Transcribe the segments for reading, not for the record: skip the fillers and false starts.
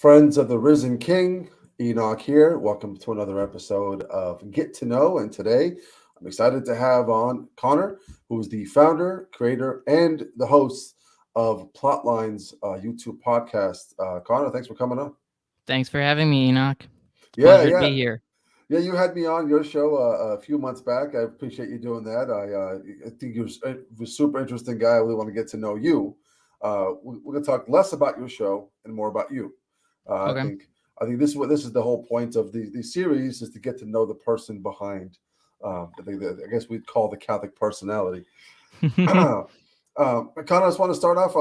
Friends of the Risen King, Enoch here. Welcome to another episode of Get to Know. And today I'm excited to have on Connor, who is the founder, creator, and the host of Plotlines YouTube podcast. Connor, thanks for coming on. Thanks for having me, Enoch. It's a Yeah, pleasure to yeah. be here. Yeah, you had me on your show a few months back. I appreciate you doing that. I think you're a super interesting guy. I really want to get to know you. We're going to talk less about your show and more about you. Uh, I Okay. think I think this is the whole point of the series is to get to know the person behind. I guess we'd call the Catholic personality. Connor, I just want to start off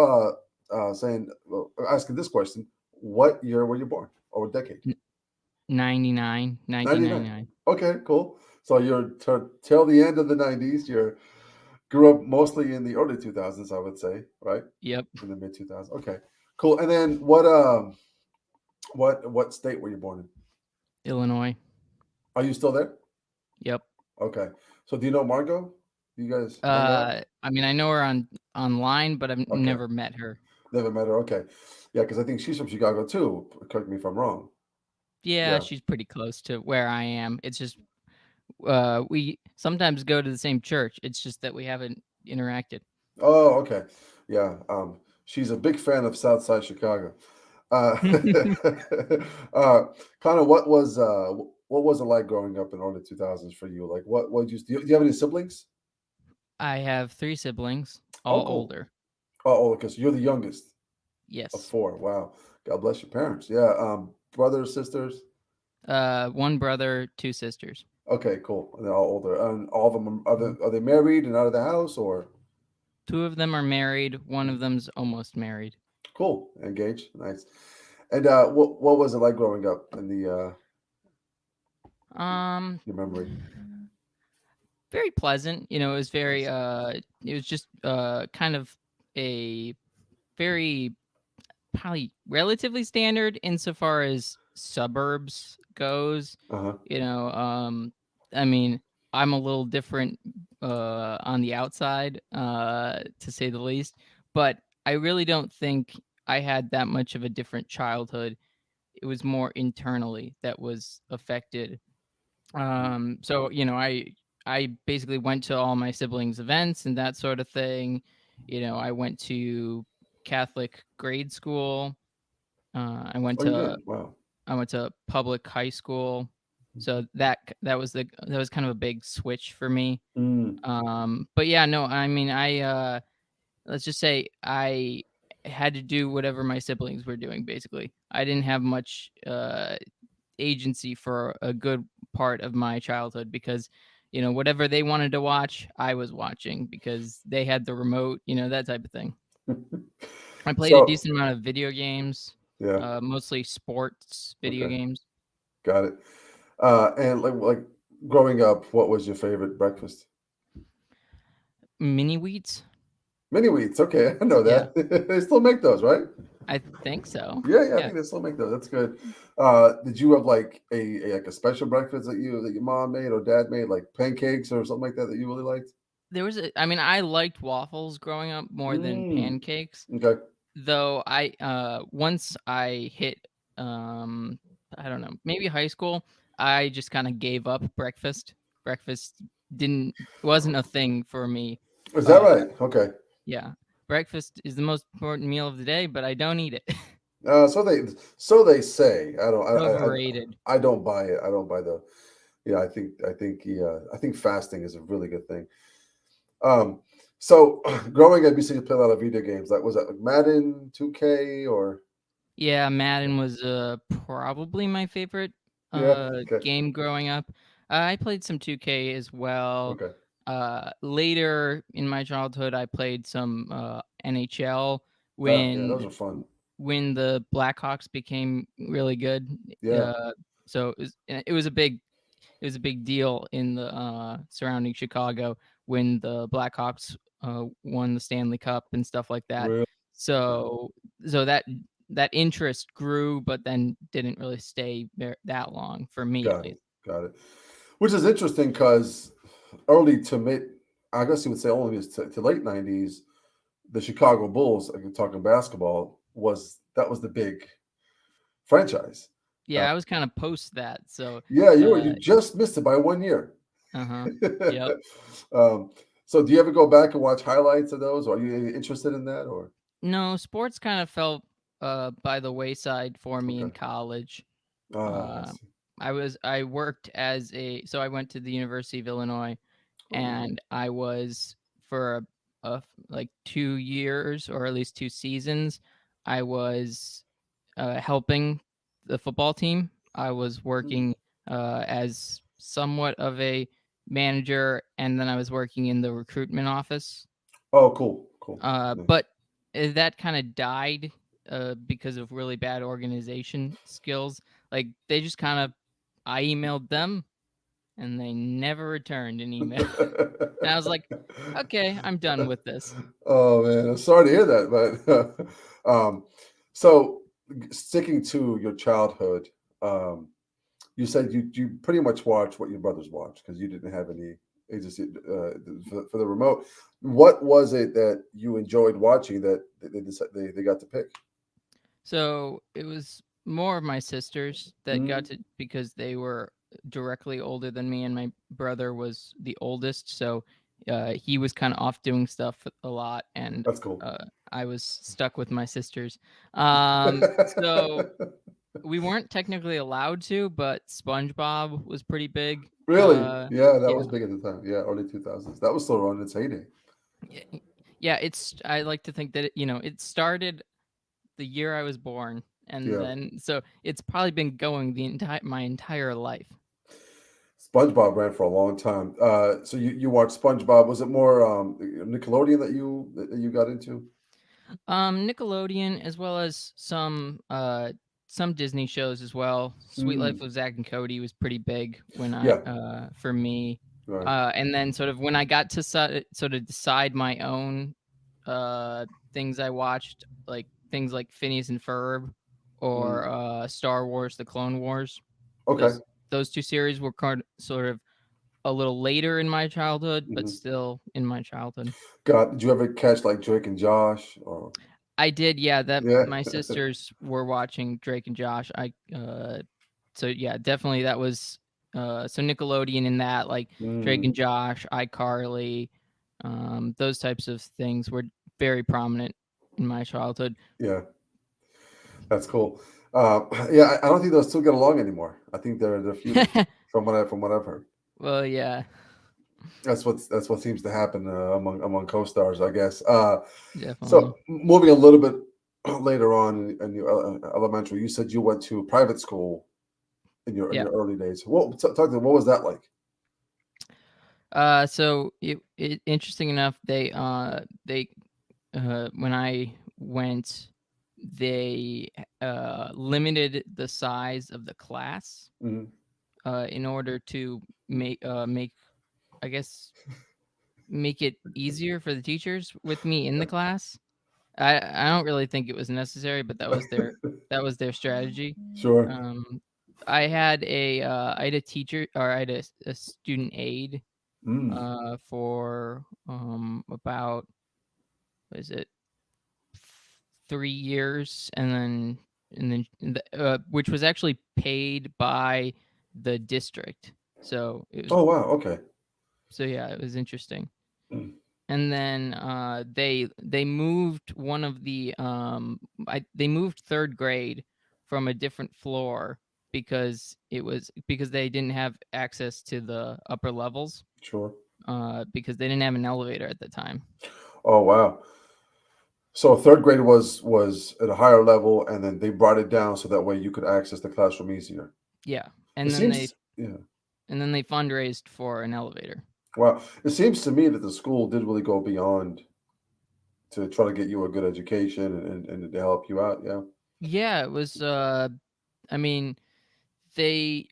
asking this question: What year were you born, or what decade? 99, 99. 1999. Okay, cool. So you're till the end of the 90s. You grew up mostly in the early 2000s, I would say, right? Yep. In the mid 2000s. Okay, cool. And then what state were you born in? Illinois. Are you still there? Yep. Okay. So do you know Margot? Do you guys hang out? I mean, I know her online, but I've Okay. never met her. Never met her. Okay. Yeah, because I think she's from Chicago too. Correct me if I'm wrong. Yeah, Yeah. she's pretty close to where I am. It's just we sometimes go to the same church. It's just that we haven't interacted. Oh, okay. Yeah. She's a big fan of South Side Chicago. Uh, uh, Connor, what was it like growing up in early 2000s for you? Like, what do you have any siblings? I have 3 siblings, Oh, all cool. older. Oh, because you're the youngest of Yes. four. Wow. God bless your parents. Yeah. Brothers, sisters. One brother, 2 sisters. Okay, cool. And they're all older. And all of them are they married and out of the house or 2 of them are married, one of them's almost married. cool, engaged? Nice. And what was it like growing up in the Um your memory? Very pleasant. It was very it was just kind of a very probably relatively standard insofar as suburbs goes. Uh huh. You know, I mean, I'm a little different on the outside, to say the least, but I really don't think I had that much of a different childhood. It was more internally that was affected. So I basically went to all my siblings' events and that sort of thing. I went to Catholic grade school. Uh, I went Oh, you to did. Wow. I went to public high school. So that was kind of a big switch for me. Mm, But yeah, no, I mean, let's just say I had to do whatever my siblings were doing. Basically, I didn't have much agency for a good part of my childhood because whatever they wanted to watch I was watching because they had the remote, that type of thing. I played a so decent amount of video games, yeah. mostly sports video Okay. games. Got it. And like growing up, what was your favorite breakfast? Mini wheats. Mini wheats. Okay, I know Yeah, that. They still make those, right? I think so. Yeah, yeah, I Yeah, think they still make those. That's good. Did you have like a special breakfast that your mom made or dad made, like pancakes or something like that you really liked? I mean, I liked waffles growing up more than Mm, pancakes, okay. though. I once I hit, I don't know, maybe high school, I just kind of gave up breakfast didn't wasn't a thing for me. Is that uh right? Okay. yeah, breakfast is the most important meal of the day, but I don't eat it. So they say. Overrated. I don't buy it. I don't buy the. Yeah, I think fasting is a really good thing. Um, so growing up, you said you played a lot of video games. Like was that like Madden, 2K, or Yeah, Madden was probably my favorite yeah? Okay, game growing up. I played some 2K as well. okay. Later in my childhood, I played some NHL Yeah, when those are fun. when the Blackhawks became really good. Yeah, Uh, so it was a big deal in the surrounding Chicago when the Blackhawks won the Stanley Cup and stuff like that. really. So that interest grew, but then didn't really stay there that long for me at Got it. least. Got it. Which is interesting because early to mid, I guess you would say only to late 90s, the Chicago Bulls, like you're talking basketball, was the big franchise. Yeah, I was kind of post that. So, Yeah, you were. uh, You just missed it by 1 year. uh-huh. Yep. um, so, do you ever go back and watch highlights of those? Or are you interested in that? Or No, sports kind of fell by the wayside for me in okay, college. I Uh, see. I worked as a so I went to the University of Illinois, Oh, and I was for like 2 years, or at least 2 seasons. I was helping the football team. I was mm. working as somewhat of a manager, and then I was working in the recruitment office. Oh, cool, cool, nice. But that kind of died because of really bad organization skills. Like they just kind of, I emailed them and they never returned an email. And I was like, okay, I'm done with this. Oh man, I'm sorry to hear that, but so sticking to your childhood, um, you said you pretty much watched what your brothers watched because you didn't have any agency for the remote. What was it that you enjoyed watching that they got to pick? So it was more of my sisters that got Mm, to, because they were directly older than me, and my brother was the oldest. So he was kind of off doing stuff a lot, and that's cool. I was stuck with my sisters. So we weren't technically allowed to, but SpongeBob was pretty big. Really? Yeah, that Yeah, was big at the time. Yeah, early 2000s. That was still on its heyday. yeah. It's I like to think that it started the year I was born, and Yeah. then so it's probably been going the entire my entire life. SpongeBob ran for a long time. So you watched SpongeBob. Was it more Nickelodeon that you got into? Nickelodeon, as well as some Disney shows as well. Sweet Life Mm, of Zach and Cody was pretty big when I yeah, for me. right. And then sort of when I got to sort of decide my own things I watched, like things like Phineas and Ferb, or Mm, Star Wars: The Clone Wars. okay. Those two series were sort of a little later in my childhood, but Hmm. still in my childhood. Did you ever catch like Drake and Josh? Or I did, yeah. That yeah. my sisters were watching Drake and Josh. So yeah, definitely that was so Nickelodeon in that, like Drake Mm, and Josh, iCarly, those types of things were very prominent in my childhood. yeah, that's cool. Yeah, I don't think those two get along anymore. I think they're feuding from what I've heard. Well, yeah, That's what seems to happen among co-stars, I guess. definitely. So moving a little bit later on in your elementary, you said you went to private school in Yeah. your early days. Talk to me, what was that like? So interesting enough, they when I went, they limited the size of the class Hmm. in order to make, I guess, make it easier for the teachers with me in the class. I don't really think it was necessary, but that was their strategy. Sure. Um, I had a teacher, or I had a student aide Mm, for about, what is it, 3 years, which was actually paid by the district. So it was oh wow. Okay. so yeah, it was interesting. Mm, And then they moved one of the they moved third grade from a different floor because they didn't have access to the upper levels, sure. because they didn't have an elevator at the time. Oh wow. So third grade was at a higher level, and then they brought it down so that way you could access the classroom easier. Yeah, It and then seems, yeah. they fundraised for an elevator. Wow. It seems to me that the school did really go beyond to try to get you a good education and to help you out. Yeah. Yeah, it was. I mean, they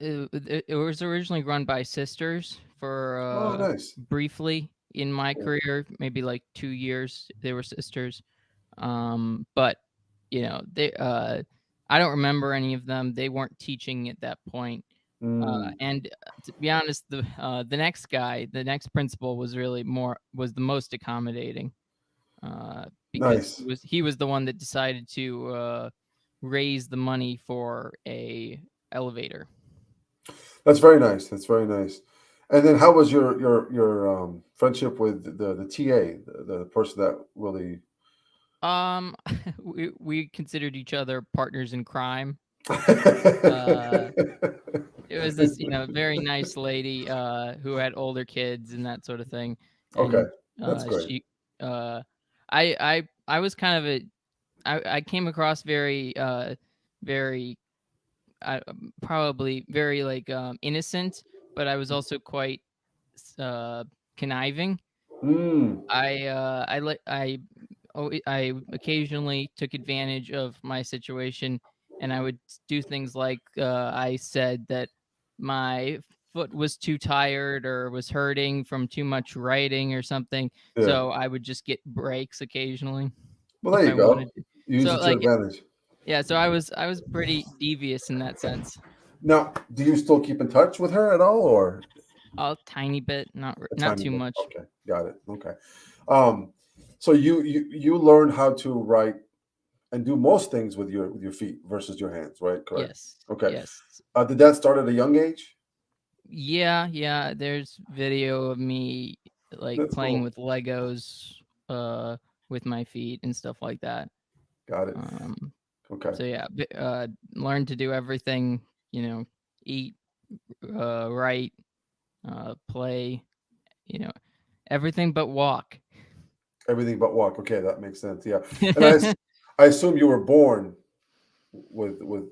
it was originally run by sisters for Oh, nice. briefly in my Cool. career, maybe like 2 years. They were sisters, but they I don't remember any of them. They weren't teaching at that point. Mm, And to be honest, the next guy, the next principal, was the most accommodating, because nice. he was the one that decided to raise the money for a elevator. That's very nice. That's very nice. And then, how was your friendship with the TA, the person that really? Um, we considered each other partners in crime. Uh, it was this, very nice lady who had older kids and that sort of thing, Okay, and that's great. she, uh, I was kind of I came across very probably very like innocent, but I was also quite conniving. Mm, I occasionally took advantage of my situation, and I would do things like I said that my foot was too tired or was hurting from too much writing or something, yeah. so I would just get breaks occasionally Well, there if you I go. wanted to. You use So it to like advantage. yeah, so I was pretty devious in that sense. Now, do you still keep in touch with her at all, or A tiny bit, a not tiny too bit? much. Okay, got it. Okay. Um, so you learn how to write and do most things with your feet versus your hands, right? Correct. Yes, Okay. yes. Did that start at a young age? Yeah, yeah, there's video of me, like, That's playing cool. with Legos, uh, with my feet and stuff like that. Got it. Um, Okay. so yeah, learn to do everything, eat, write, play, you know, everything but walk. Everything but walk. Okay, that makes sense. Yeah, and I assume you were born with with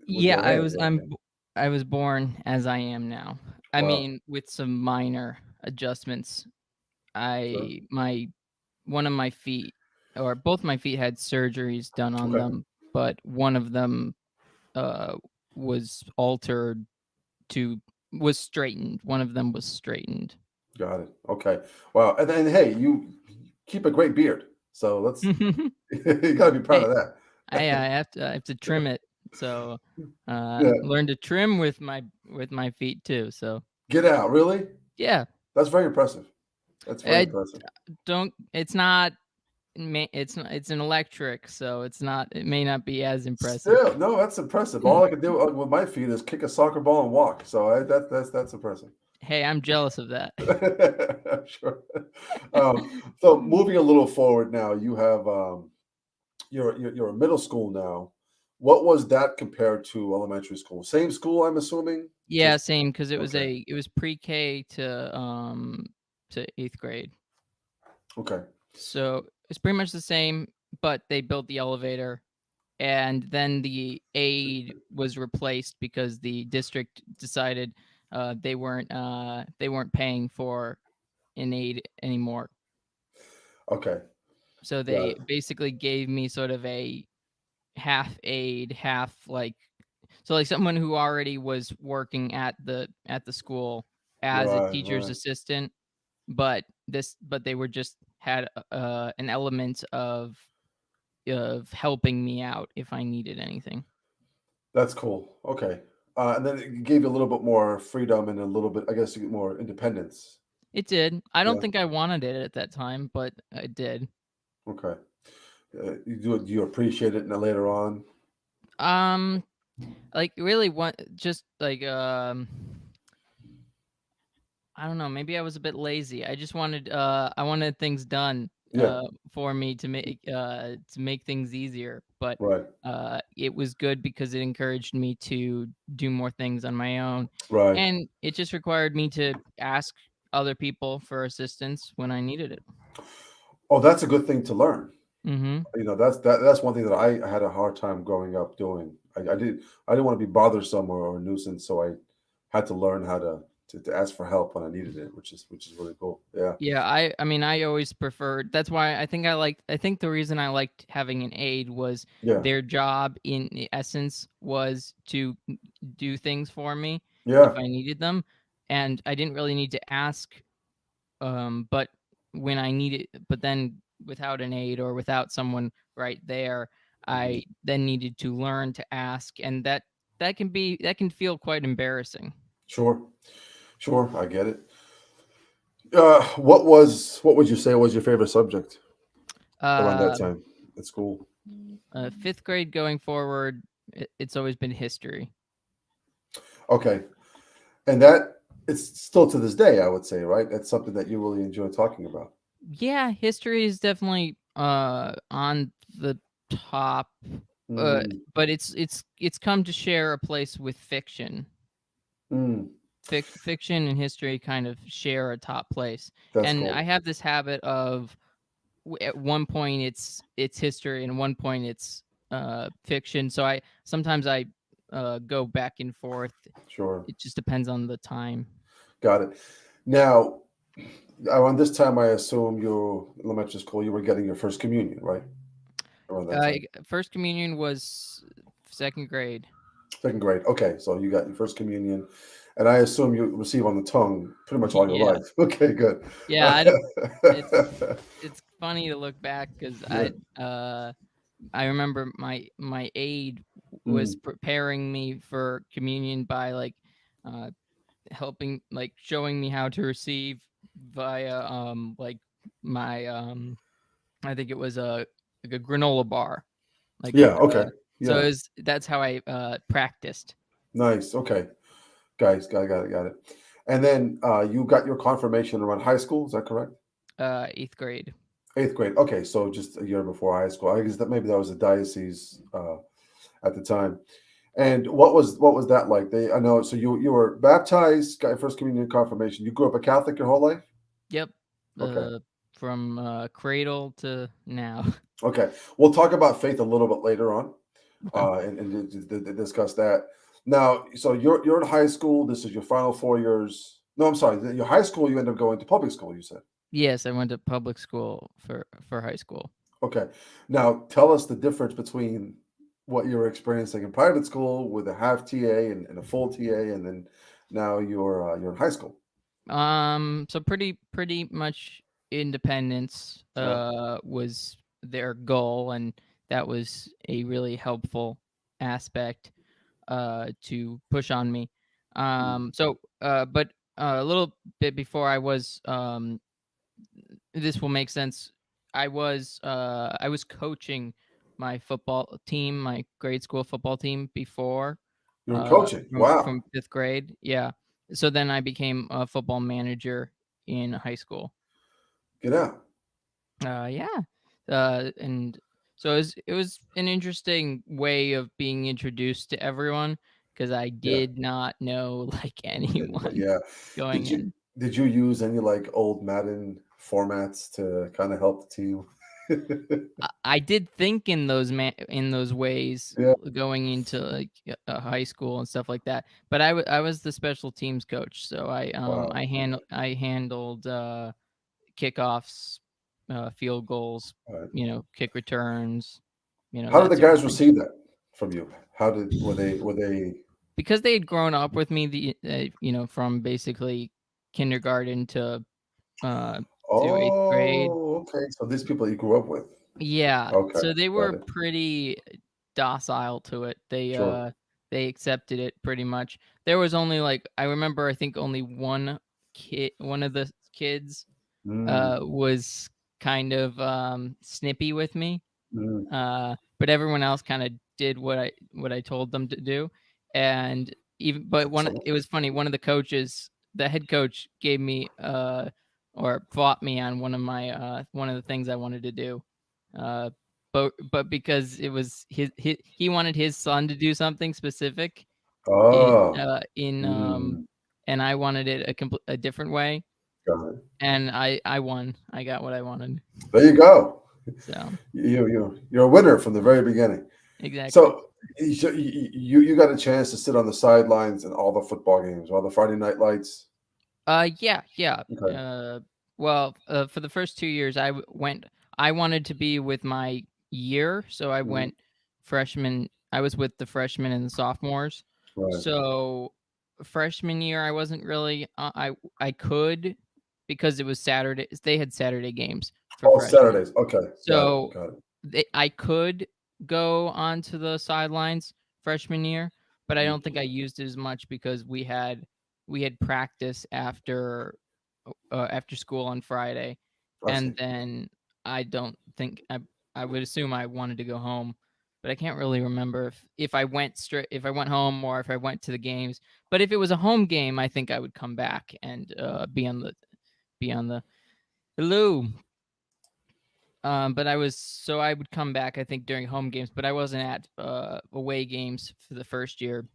Yeah, no hands or anything. I was born as I am now. I Wow. mean, with some minor adjustments. Sure. I my one of my feet, or both my feet, had surgeries done on Okay. them, but one of them uh was altered to was straightened. One of them was straightened. Got it. Okay. Wow. And then hey, you keep a great beard. So let's you gotta be proud Hey, of that. I have to trim it. So Yeah. learn to trim with my feet too. So Get out. Really? yeah. That's very impressive. That's very I impressive. don't it's an electric, so it may not be as impressive. Still, no, that's impressive. All I can do with my feet is kick a soccer ball and walk. So that's impressive. Hey, I'm jealous of that. I'm sure. So moving a little forward now, you have you're a middle school now. What was that compared to elementary school? Same school, I'm assuming. Yeah, Just same, because okay, it was pre-K to 8th grade. okay, So, it's pretty much the same, but they built the elevator, and then the aid was replaced because the district decided, they weren't paying for an aid anymore. okay. So Got they it. basically gave me sort of a half aid, half, like, so, like, someone who already was working at the school as a Right, teacher's right. assistant, but they were just had an element of helping me out if I needed anything. That's cool. Okay. And then it gave you a little bit more freedom and a little bit, I guess, more independence. It did. I don't Yeah. think I wanted it at that time, but I did. Okay. Do you appreciate it now later on? Um, like, really, what just like I don't know, maybe I was a bit lazy. I wanted things done Yeah. for me to make things easier, but Right. it was good because it encouraged me to do more things on my own, Right. and it just required me to ask other people for assistance when I needed it. Oh, that's a good thing to learn. Mhm. That's one thing that I had a hard time growing up doing. I didn't want to be bothersome or a nuisance, so I had to learn how to ask for help when I needed it, which is really cool. Yeah. Yeah, I mean, I always preferred that's why I think the reason I liked having an aide was Yeah. their job in essence was to do things for me if Yeah. I needed them, and I didn't really need to ask, but when I needed but then without an aide or without someone right there, Mhm. I then needed to learn to ask, and that can feel quite embarrassing. Sure. Sure. I get it. What would you say was your favorite subject around that Uh time at school? Fifth grade going forward, it's always been history. Okay, and that it's still to this day, I would say, right? That's something that you really enjoy talking about. Yeah, history is definitely on the top, uh, Mm, but it's come to share a place with fiction. mm, Fiction and history kind of share a top place, that's and I cool. have this habit of at one point it's history and one point it's fiction. So I sometimes I go back and forth. Sure, It just depends on the time. got it. Now, around this time, I assume you elementary school, you were getting your first communion, right? Around that time, First communion was second grade. second grade. Okay, so you got your first communion, and I assume you receive on the tongue pretty much all your Yeah, life. Okay, good. yeah. I don't. It's funny to look back because Yeah. I remember my aide was Mm. preparing me for communion by like uh helping like showing me how to receive via like my I think it was a like a granola bar like Yeah. Okay. so Yeah. that's how I practiced. Nice. Okay. Guys, got it. And then you got your confirmation around high school. Is that correct? Eighth grade. Eighth grade. Okay, so just a year before high school. I guess that maybe that was a diocese at the time. And what was that like? I know. So you were baptized, got your first communion, confirmation. You grew up a Catholic your whole life. Yep. Okay. From cradle to now. Okay. We'll talk about faith a little bit later on, Okay. and discuss that. Now, so you're in high school. This is your final 4 years. No, I'm sorry. Your high school, you end up going to public school. You said. Yes, I went to public school for high school. Okay. Now, tell us the difference between what you were experiencing in private school with a half TA and a full TA, and then now you're in high school. So pretty much independence Yeah. was their goal, and that was a really helpful aspect to push on me. Mm. But a little bit before I was this will make sense. I was coaching my football team, my grade school football team before You're in coaching. Wow. from fifth grade. Yeah. So then I became a football manager in high school. Get out. Yeah. And so it was an interesting way of being introduced to everyone because I Yeah. did not know like Anybody? anyone Yeah. going Did you in. did you use any like old Madden formats to kind of help the team? I did think in in those ways Yeah. going into like high school and stuff like that. But I was the special teams coach, so Wow. Okay. I handled kickoffs, field goals, All right. kick returns, How did that the sort of guys thing. receive that from you? How did were they? Because they had grown up with me, from basically kindergarten uh to eighth grade. Oh, okay. So these people you grew up with. Yeah, Okay, so they got were it. pretty docile to it. Sure. They accepted it pretty much. There was only like I remember I think only one of the kids Mm, was kind of snippy with me. mm. But everyone else kind of did what I told them to do. And even but one Excellent. it was funny, one of the coaches, the head coach gave me or fought me on one of the things I wanted to do. Uh but because it was he wanted his son to do something specific Ah, in mm, and I wanted it a different way, got it. and I won. I got what I wanted. There you go. So, You're a winner from the very beginning. exactly. So you got a chance to sit on the sidelines in all the football games, all the Friday night lights. Yeah, yeah. Okay. Well, for the first 2 years, went. I wanted to be with my year, so I Mm, went freshman. I was with the freshmen and the sophomores. right. So freshman year, I wasn't really. I could because it was Saturday. They had Saturday games for All freshmen, Saturdays. Okay, got it. so Got it. I could go onto the sidelines freshman year, but I don't Mm, think I used it as much because we had practice after school on Friday, I see. and then I don't think I. I would assume I wanted to go home, but I can't really remember if I went straight if I went home or if I went to the games. But if it was a home game, I think I would come back and be on the hello. But I would come back, I think, during home games, but I wasn't at away games for the first year.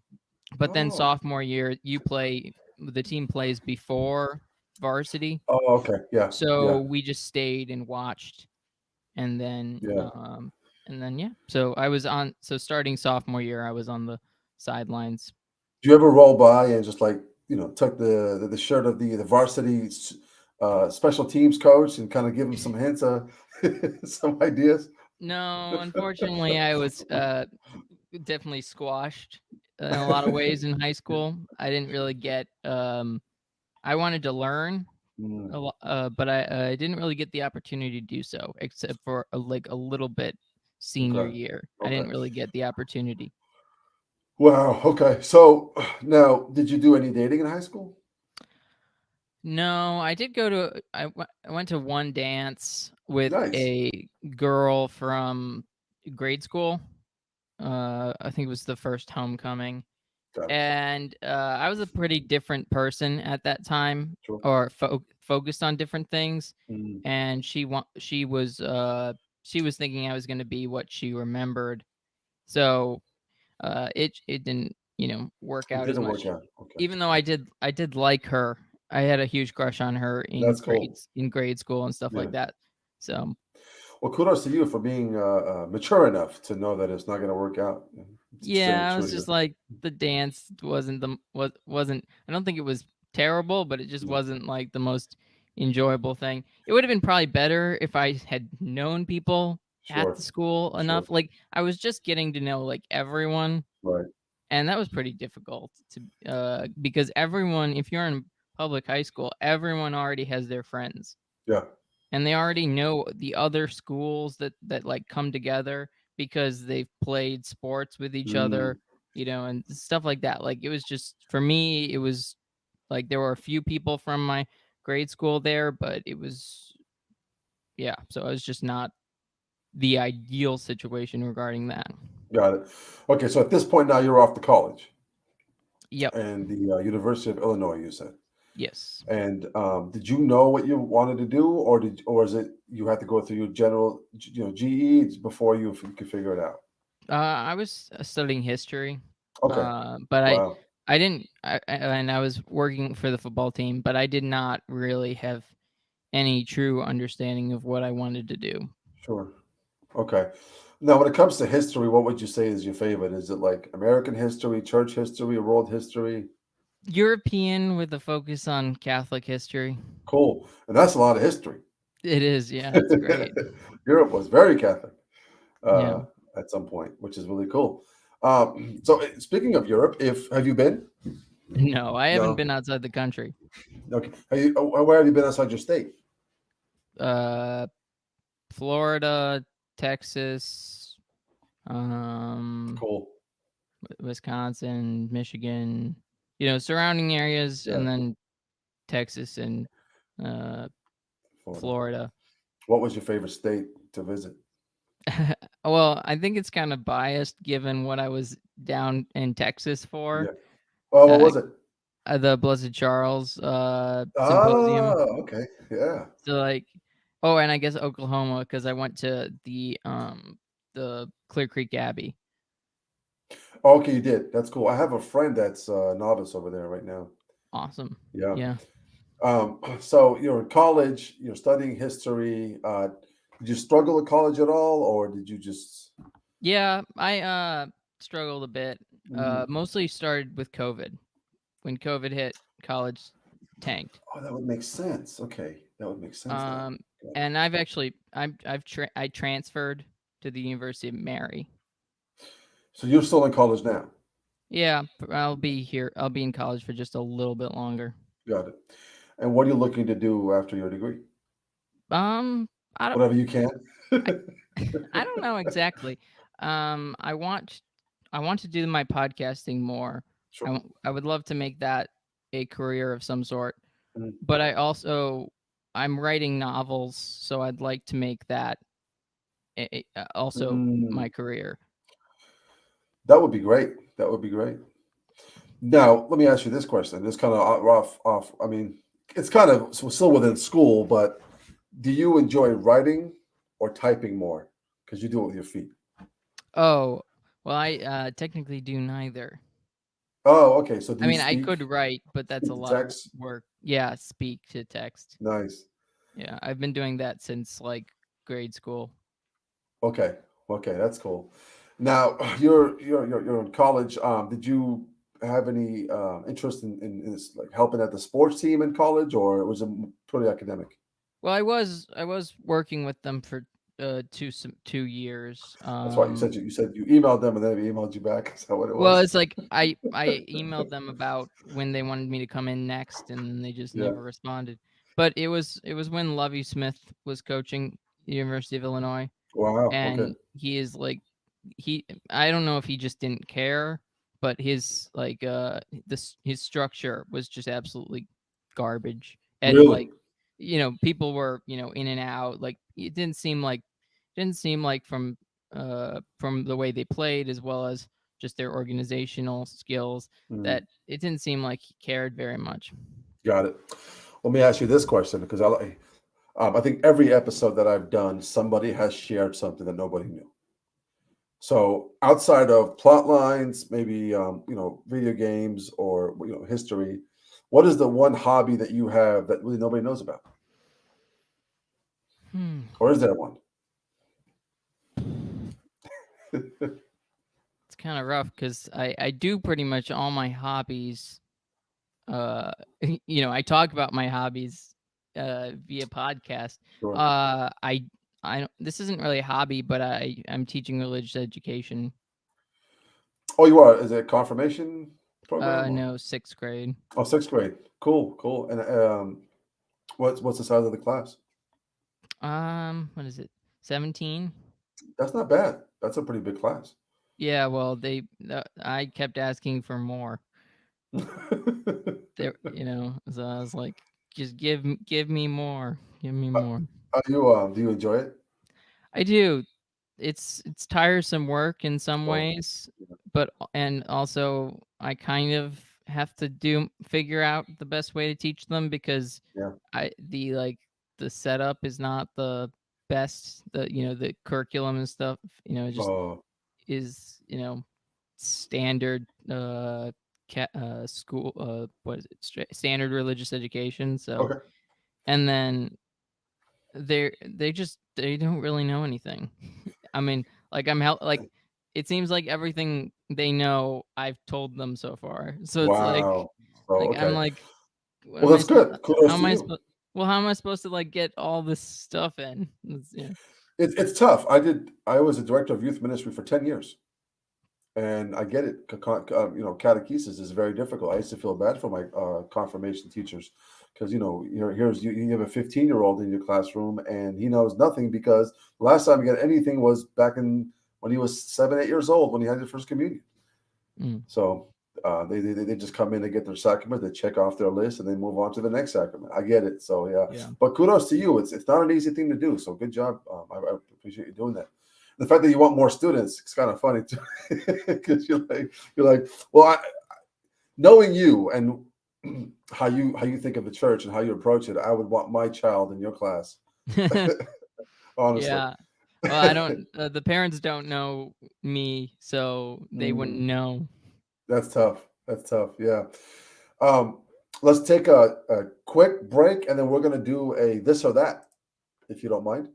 But then Oh, sophomore year, the team plays before varsity, oh, okay, yeah, so yeah, we just stayed and watched, and yeah. then yeah. So starting sophomore year, I was on the sidelines. Do you ever roll by and just like tuck the shirt of the varsity special teams coach and kind of give him some hints, some ideas? No, unfortunately, I was definitely squashed in a lot of ways in high school. I didn't really get. I wanted to learn Mm, but I didn't really get the opportunity to do so, except for like a little bit senior okay, year. I okay. didn't really get the opportunity. Wow. Okay. So now, did you do any dating in high school? No, I did go to. I went to one dance with Nice. a girl from grade school. I think it was the first homecoming, Got it. and I was a pretty different person at that time, Sure. or focused on different things. Mm, And she was thinking I was going to be what she remembered. So it didn't work it out as didn't work much. out. Okay. Even though I did like her. I had a huge crush on her That's cool. in grade school and stuff Yeah. like that. So Well, kudos to you for being mature enough to know that it's not going to work out. It's extremely yeah, I mature was of you. just like the dance wasn't. I don't think it was terrible, but it just Yeah. wasn't like the most enjoyable thing. It would have been probably better if I had known people at the Sure. school Sure. enough. Like I was just getting to know like everyone, Right. and that was pretty difficult to because everyone, if you're in public high school, everyone already has their friends, Yeah. and they already know the other schools that like come together because they've played sports with each Mm, other, and stuff like that. Like it was just for me, it was like there were a few people from my grade school there, but it was yeah. So it was just not the ideal situation regarding that. got it. Okay. So at this point now, you're off to college Yep. and the University of Illinois. You said. Yes. And did you know what you wanted to do, or is it you had to go through your general, GE before you could figure it out? I was studying history, Okay. but Wow. I didn't, and I was working for the football team, but I did not really have any true understanding of what I wanted to do. Sure. Okay. Now, when it comes to history, what would you say is your favorite? Is it like American history, church history, world history? European with a focus on Catholic history. Cool. And that's a lot of history. It is, yeah, it's great. Europe was very Catholic Yeah. uh, at some point, which is really cool. Speaking of Europe, if have you been? No, I haven't No. been outside the country. Okay. Where have you been outside your state? Uh, Florida, Texas, um, Cool. Wisconsin, Michigan, surrounding areas, Yeah. and then Texas and uh, Florida. Florida. What was your favorite state to visit? Well, I think it's kind of biased given what I was down in Texas for. Yeah. Oh, what Uh, was it? the Blessed Charles Ah, Symposium. okay. Yeah. So like, oh, and I guess Oklahoma because I went to the Clear Creek Abbey. Okay, you did. That's cool. I have a friend that's a novice over there right now. Awesome. Yeah. Yeah. So you're in college, you're studying history. Did you struggle at college at all, or did you just? Yeah, I struggled a bit. Mhm. Mostly started with COVID. When COVID hit, college tanked. Oh, that would make sense. Okay, that would make sense then. Um, Got it. and I transferred to the University of Mary. So you're still in college now. Yeah, I'll be here. I'll be in college for just a little bit longer. Got it. And what are you looking to do after your degree? Um, I don't, Whatever you can. I, I don't know exactly. Um, I want, I want to do my podcasting more. Sure. I would love to make that a career of some sort. Mhm. But I'm writing novels, so I'd like to make that also my Mm, career. that would be great. That would be great. Now, let me ask you this question. This kind of off. I mean, it's kind of still within school, but do you enjoy writing or typing more? Because you do it with your feet. Oh, well, I technically do neither. Oh, okay. So do I you mean, I could speak write, but that's speak a to lot of text? work. Yeah, speak to text. Nice. Yeah, I've been doing that since like grade school. Okay. Okay, that's cool. Now, you're in college. Did you have any interest in this, like helping at the sports team in college, or was it purely academic? Well, I was working with them for 2 years. That's why you said you emailed them and then they emailed you back. Is that what it Well, was? it's like I emailed them about when they wanted me to come in next, and they just Yeah. never responded. But it was when Lovey Smith was coaching the University of Illinois, Wow. Okay. and he is like he I don't know if he just didn't care, but his like his structure was just absolutely garbage. And like Really? people were in and out. Like it didn't seem like from the way they played, as well as just their organizational skills, Mm, that it didn't seem like he cared very much. got it. Let me ask you this question because I think every episode that I've done, somebody has shared something that nobody knew. So outside of plot lines, maybe video games or history, what is the one hobby that you have that really nobody knows about, Hmm. or is there one? It's kind of rough because I do pretty much all my hobbies. uh I talk about my hobbies via podcast. Sure. I don't, this isn't really a hobby, but I'm teaching religious education. Oh, you are. Is it a confirmation program or No, 6th grade. oh, sixth grade? Cool, cool. And what's the size of the class? What is it, 17? That's not bad. That's a pretty big class. Yeah, well, I kept asking for more. There, so I was like, just give me more, give me more. Are you do you enjoy it? I do. It's tiresome work in some Oh, ways, but and also I kind of have to do figure out the best way to teach them, because yeah. the setup is not the best. The curriculum and stuff, just Oh, is, standard school, what is it, standard religious education. So, okay. and then they don't really know anything. I mean, like it seems like everything they know I've told them so far. So it's Wow. Oh, I'm okay. like, what Well, am I that's supposed? good. How Kudos am to I you. supposed? Well, how am I supposed to like get all this stuff in? It's tough. I was a director of youth ministry for 10 years. And I get it. Catechesis is very difficult. I used to feel bad for my confirmation teachers because you have a 15-year-old in your classroom and he knows nothing because the last time he got anything was back in when he was 7, 8 years old when he had his first communion. Mm, So they just come in and get their sacrament, they check off their list, and they move on to the next sacrament. I get it. So yeah, yeah. but kudos to you. It's not an easy thing to do. So good job. I appreciate you doing that. The fact that you want more students, it's kind of funny too, because you're like, well, knowing you and how you think of the church and how you approach it, I would want my child in your class, honestly. Yeah. Well, I don't. The parents don't know me, so they wouldn't Mm, know. that's tough. That's tough. Yeah. Um, let's take a quick break, and then we're gonna do a this or that, if you don't mind.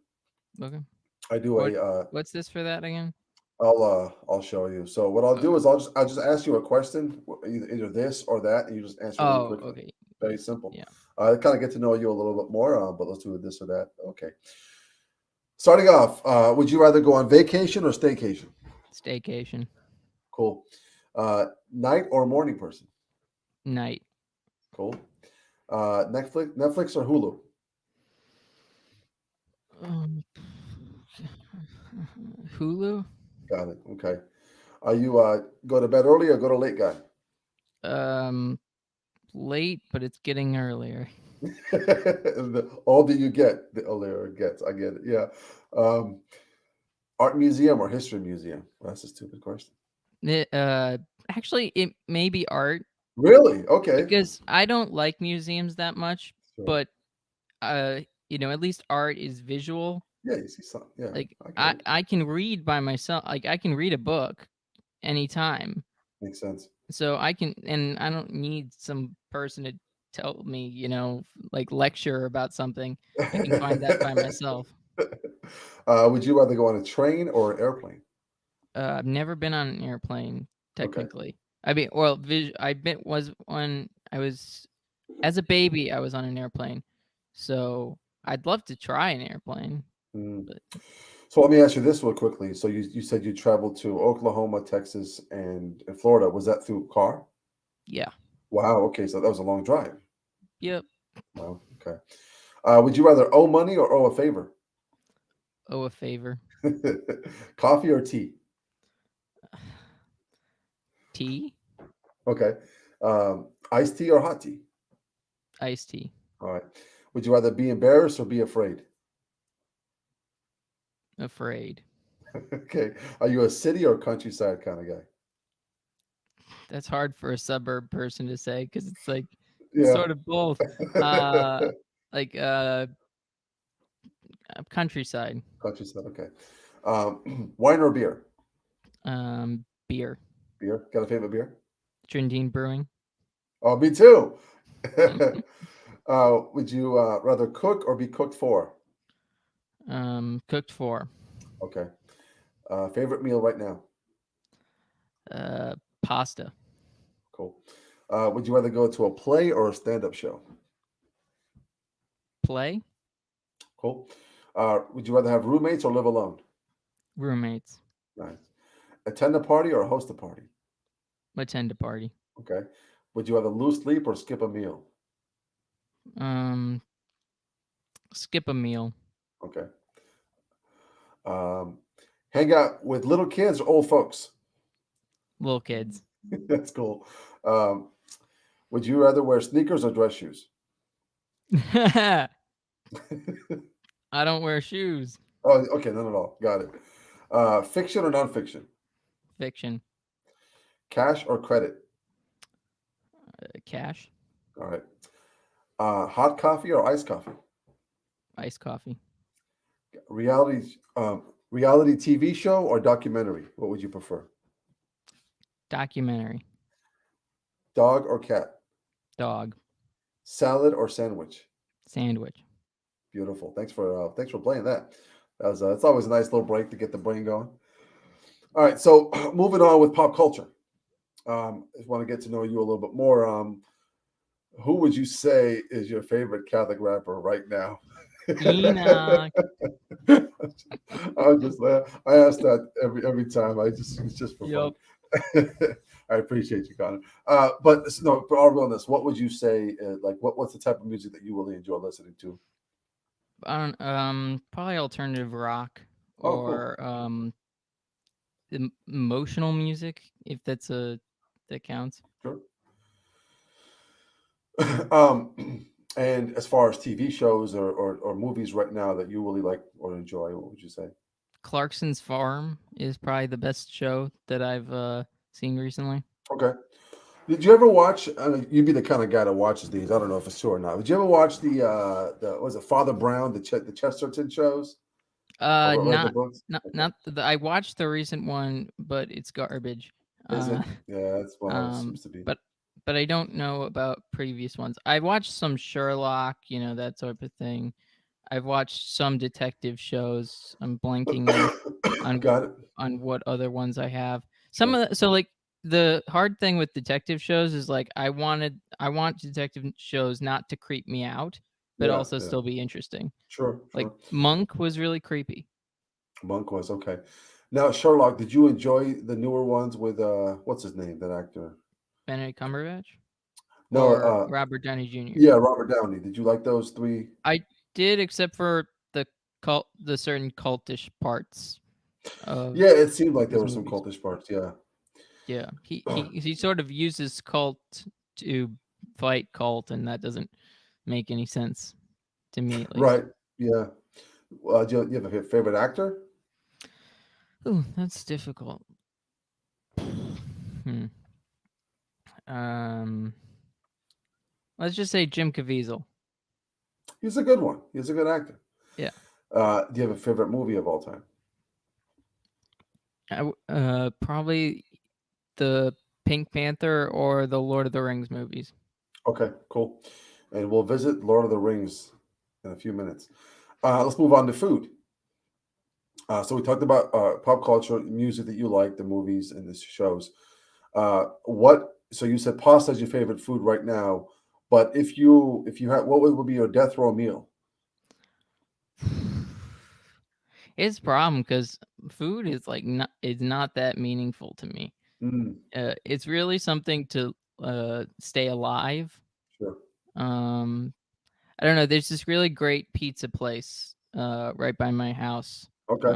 Okay. I do What? a What's this for that again? I'll show you. So what I'll do Okay. is I'll just ask you a question, either this or that, and you just answer really Oh, quickly. okay. Very simple. Yeah. I kind of get to know you a little bit more, but let's do this or that. Okay. Starting off, would you rather go on vacation or staycation? Staycation. Cool. Night or morning person? Night. Cool. Netflix or Hulu? Um, Hulu. Got it. Okay. Are you go to bed early or go to late guy? Um, Late, but it's getting earlier. The older you get, the earlier it gets. I get it. Yeah. Um, Art museum or history museum? Well, that's a stupid question. It, actually, it may be art Really? Okay. because I don't like museums that much, Sure. but at least art is visual. Yeah, you see some. Yeah, Like I get I it. I can read by myself. Like I can read a book anytime. Makes sense. So I can, and I don't need some person to tell me, like lecture about something. I can find that by myself. Would you rather go on a train or an airplane? I've never been on an airplane, Okay. technically. I mean, well, I been was when I was as a baby. I was on an airplane, so I'd love to try an airplane. Mm. But So let me ask you this real quickly. So you said you traveled to Oklahoma, Texas, and Florida. Was that through car? yeah, Wow. Okay. So that was a long drive. yep. Wow. Okay. Would you rather owe money or owe a favor? Oh, a favor. Coffee or tea? Tea, Okay. Iced tea or hot tea? iced tea, All right. Would you rather be embarrassed or be afraid? afraid. Okay. Are you a city or countryside kind of guy? That's hard for a suburb person to say because it's like it's Yeah. sort of both. Uh, like countryside. Countryside. Okay. Wine or beer? Beer. Beer. Got a favorite beer? Trindine Brewing. Oh, me too. Would you rather cook or be cooked for? Cooked for. Okay. Favorite meal right now? Pasta. Cool. Would you rather go to a play or a stand-up show? Play. Cool. Would you rather have roommates or live alone? Roommates. Nice. Attend a party or host a party? Attend a party. Okay. Would you rather lose sleep or skip a meal? Um, skip a meal. Okay. Um, hang out with little kids or old folks? Little kids. That's cool. Um, would you rather wear sneakers or dress shoes? I don't wear shoes. Oh, okay, none at all. Got it. Fiction or nonfiction? Fiction. Cash or credit? Cash. All right. Hot coffee or iced coffee? Iced coffee. Reality TV show or documentary? What would you prefer? Documentary. Dog or cat? Dog. Salad or sandwich? Sandwich. Beautiful. Thanks for playing that. It's always a nice little break to get the brain going. All right, so moving on with pop culture. I just want to get to know you a little bit more. Who would you say is your favorite Catholic rapper right now? Enoch. I just I ask that every time. It's just for fun. Yup. I appreciate you, Connor. But no, for all realness, what would you say? Like, what's the type of music that you really enjoy listening to? I don't. Probably alternative rock Oh, cool. or emotional music, if that counts. Sure. And as far as TV shows or movies right now that you really like or enjoy, what would you say? Clarkson's Farm is probably the best show that I've seen recently. Okay. Did you ever watch? You'd be the kind of guy that watches these. I don't know if it's true or not. Did you ever watch the was it Father Brown, the Chesterton shows, or read the Not books? not Okay. not the, I watched the recent one, but it's garbage. Is Uh, it? Yeah, that's well, it seems to be. but I don't know about previous ones. I watched some Sherlock, that sort of thing. I've watched some detective shows. I'm blanking on Got it. what other ones I have. Some Sure. of so like the hard thing with detective shows is like I want detective shows not to creep me out, but Yeah, also yeah. still be interesting. Sure, Like sure. Monk was really creepy. Monk was okay. Now, Sherlock, did you enjoy the newer ones with what's his name, that actor? Benedict Cumberbatch No, or Robert Downey Jr. yeah, Robert Downey. Did you like those three? I did, except for the certain cultish parts of Yeah, it seemed like there his were some movies. cultish parts. Yeah. Yeah, he sort of uses cult to fight cult, and that doesn't make any sense to me, at least. Right. Yeah. Do you have a favorite actor? Ooh, that's difficult. Hmm. Um, let's just say Jim Caviezel. He's a good one. He's a good actor. Yeah. Do you have a favorite movie of all time? Probably the Pink Panther or the Lord of the Rings movies. Okay, cool. And we'll visit Lord of the Rings in a few minutes. Let's move on to food. So we talked about pop culture, music that you like, the movies and the shows. What? So you said pasta is your favorite food right now, but if you had, what would be your death row meal? It's a problem because food is not that meaningful to me. Mm, It's really something to stay alive. sure. Um, I don't know. There's this really great pizza place right by my house Okay.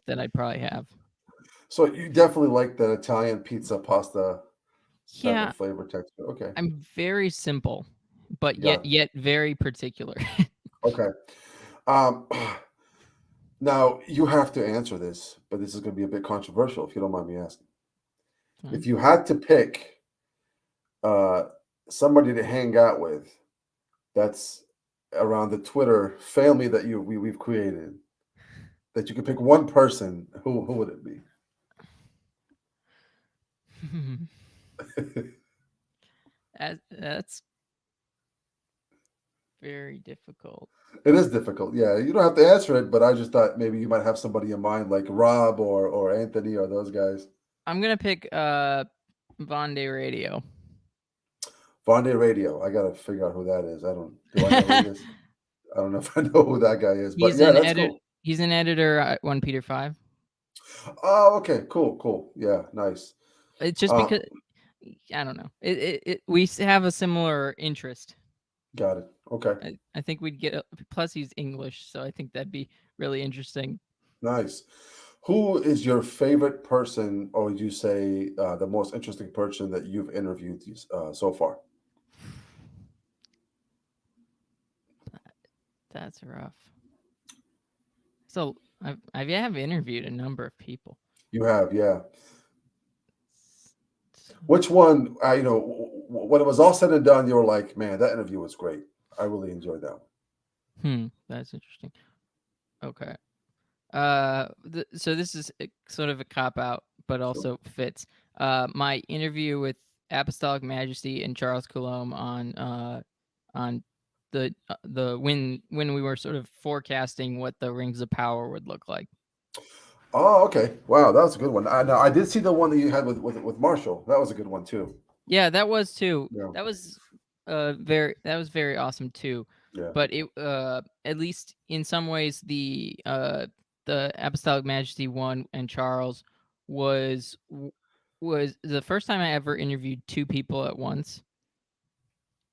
that I'd probably have. So you definitely like the Italian pizza pasta type Yeah, of flavor texture. Okay, I'm very simple, but yet got it. yet very particular. Okay. Um, now you have to answer this, but this is going to be a bit controversial if you don't mind me asking. If Fine. you had to pick uh, somebody to hang out with, that's around the Twitter family that we've created, that you could pick one person, who would it be? That's very difficult. It is difficult. Yeah, you don't have to answer it, but I just thought maybe you might have somebody in mind, like Rob or Anthony or those guys. I'm gonna pick Vonde Radio. Vonde Radio. I gotta figure out who that is. I don't. Do I know who he is? I don't know if I know who that guy is, but He's yeah, an that's edit. cool. He's an editor at One Peter Five. Oh, okay, cool, cool. Yeah, nice. It's just Uh, because I don't know. Have a similar interest. got it. Okay, I think we'd get. Plus, he's English, so I think that'd be really interesting. nice. Who is your favorite person, or would you say the most interesting person that you've interviewed so far? That's rough. So I have interviewed a number of people. You have, yeah. So, Which one? When it was all said and done, you were like, "Man, that interview was great. I really enjoyed that one." that's interesting. Okay. So this is sort of a cop out, but Sure. also fits. My interview with Apostolic Majesty and Charles Coulomb on the when we were sort of forecasting what the Rings of Power would look like. Oh, okay. Wow, that was a good one. I did see the one that you had with Marshall. That was a good one too. Yeah, that was too. Yeah, That was very awesome too. yeah. But it at least in some ways the Apostolic Majesty one and Charles was was the first time I ever interviewed two people at once,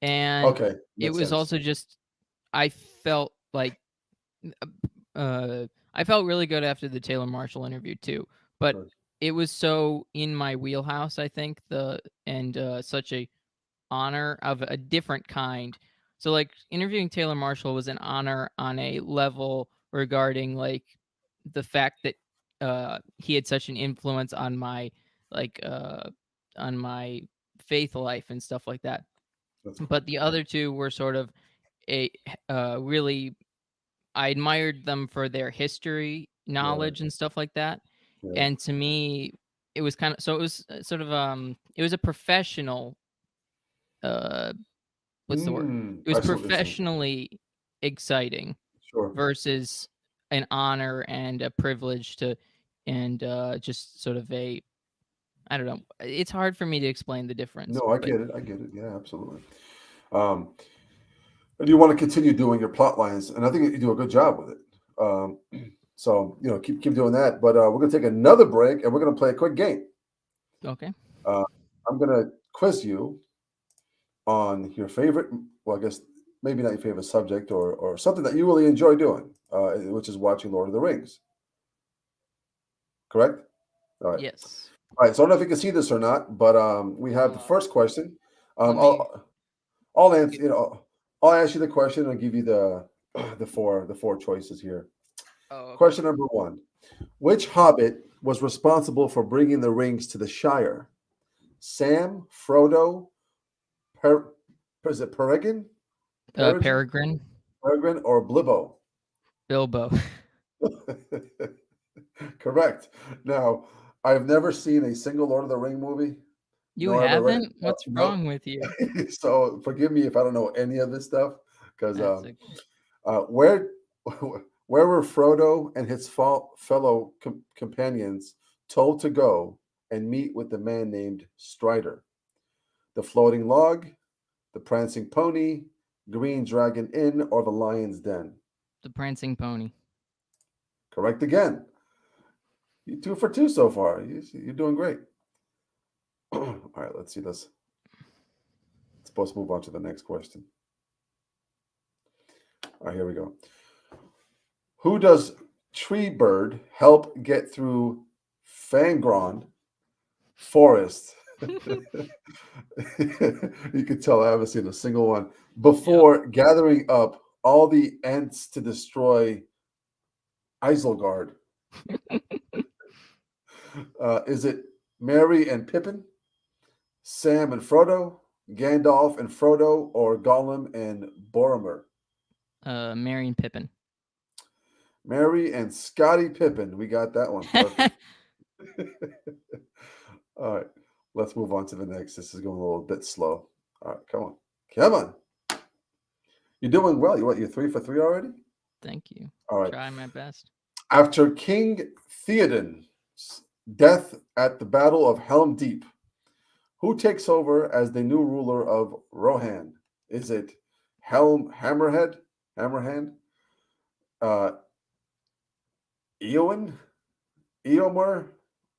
and Okay, it makes was sense. also just I felt like I felt really good after the Taylor Marshall interview too, but Sure. it was so in my wheelhouse. I think the and such a honor of a different kind. So like interviewing Taylor Marshall was an honor on a level regarding like the fact that he had such an influence like uh on my faith life and stuff like that. That's But cool. the other two were sort of a really I admired them for their history, Right. knowledge and stuff like that. Yeah. And to me it was kind of so it was sort of it was a professional uh what's the word? It was I see what you're saying. professionally exciting Sure. versus an honor and a privilege to and just sort of a I don't know. It's hard for me to explain the difference, No, I but get it. I get it. Yeah, absolutely. Um, and you want to continue doing your plot lines, and I think you do a good job with it. Um, so keep doing that. But we're gonna take another break, and we're gonna play a quick game. okay. Uh, I'm gonna quiz you on your favorite. Well, I guess maybe not your favorite subject, or something that you really enjoy doing, which is watching Lord of the Rings. Correct? All right. Yes. All right. So I don't know if you can see this or not, but we have the Uh, first question. let Um, me I'll I'll answer. get. I'll ask you the question and give you the four choices here. Oh, okay. Question number one: Which Hobbit was responsible for bringing the rings to the Shire? Sam, Frodo, per, is it Peregrine? Peregrine? Peregrine, Peregrine or Blibbo? Bilbo. Correct. Now, I've never seen a single Lord of the Ring movie, You nor have I read. haven't? What's No, wrong with you? so forgive me if I don't know any of this stuff, because That's okay. where where were Frodo and his fellow companions told to go and meet with the man named Strider? The floating log, the prancing pony, Green Dragon Inn, or the Lion's Den? The Prancing Pony. Correct again. You two for two so far. You're doing great. All right, let's see this. Supposed to move on to the next question. All right, here we go. Who does Treebird help get through Fangron Forest? You can tell I haven't seen a single one. Yep. Before gathering up all the Ents to destroy Isengard. Is it Merry and Pippin, Sam and Frodo, Gandalf and Frodo, or Gollum and Boromir? Merry and Pippin. Merry and Scotty Pippin. We got that one perfect. All right, let's move on to the next. This is going a little bit slow. All right, come on. Come on. You're doing well. You're 3 for 3 already? Thank you. All right. Try my best. After King Theoden's death at the Battle of Helm Deep, who takes over as the new ruler of Rohan? Is it Hammerhand, uh, Eowyn, Eomer,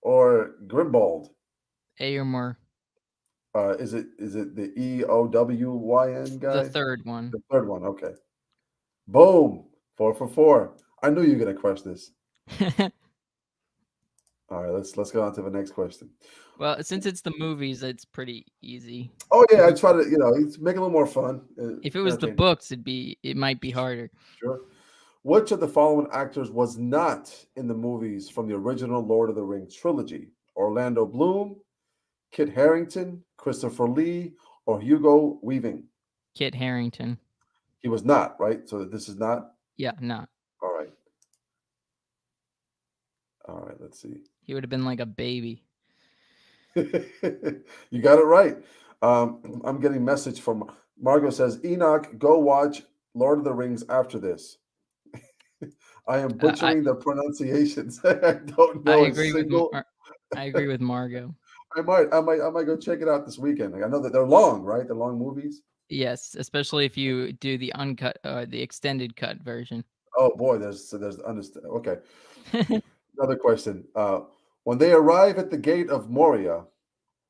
or Grimbald? Aylmer. Is it the Eowyn The guy? third one. The third one. Okay. Boom. 4 for 4. I knew you were gonna crush this. All right. Let's go on to the next question. Well, since it's the movies, it's pretty easy. Oh If yeah, I it, try to make it a little more fun. if it was the Entertaining. books, it might be harder. Sure. Which of the following actors was not in the movies from the original Lord of the Rings trilogy? Orlando Bloom, Kit Harington, Christopher Lee, or Hugo Weaving? Kit Harington. He was not, right? So this is not. Yeah, no. All right. All right, let's see. He would have been like a baby. You got it right. I'm getting message from Margot says, Enoch, go watch Lord of the Rings after this. I am Uh, I butchering the pronunciations. I don't I know a agree with single. I agree with Margot. I might go check it out this weekend. Like, I know that they're long, right? They're long movies. Yes, especially if you do the uncut, the extended cut version. Oh boy, there's understand. Okay, another question. When they arrive at the gate of Moria,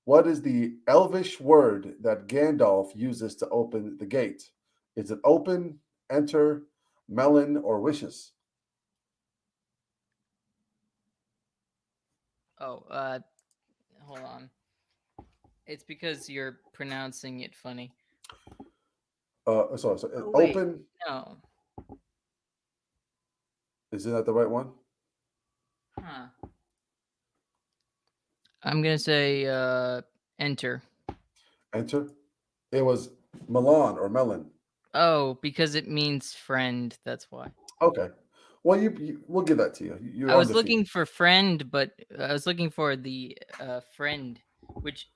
what is the Elvish word that Gandalf uses to open the gate? Is it open, enter, melon, or wishes? Oh, hold on. It's because you're pronouncing it funny. Sorry. Oh wait, Open. no. Is that the right one? Huh. I'm gonna say enter. Enter. It was Milan or melon. Oh, because it means friend. That's why. Okay. Well, we'll give that to you. I You're was undefeated. looking for friend, but I was looking for the friend, which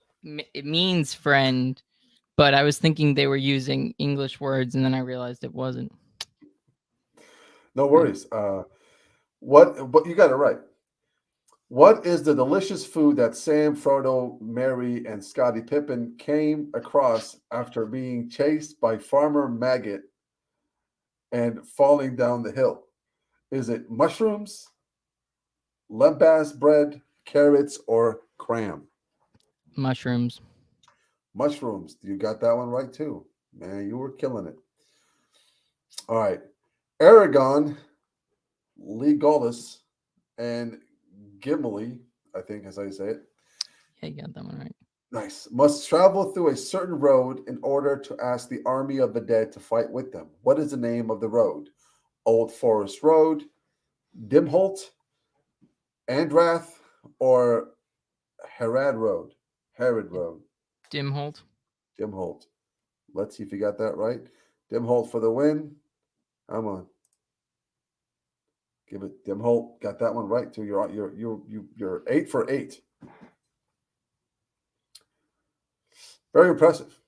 it means friend. But I was thinking they were using English words, and then I realized it wasn't. No Oh, worries. What? But you got it right. What is the delicious food that Sam, Frodo, Merry, and Scotty Pippen came across after being chased by Farmer Maggot and falling down the hill? Is it mushrooms, lembas bread, carrots, or cram? mushrooms. Mushrooms. You got that one right too. Man, you were killing it. All right. Aragon, Legolas, and Gimli, I think is how you say it. Yeah, you got that one right. Nice. Must travel through a certain road in order to ask the army of the dead to fight with them. What is the name of the road? Old Forest Road, Dimholt, Andrath, or Herod Road? Herod Road. Dimholt. Dimholt. Let's see if you got that right. Dimholt for the win. Come on. Give it. Dimholt got that one right too. You're 8 for 8. Very impressive.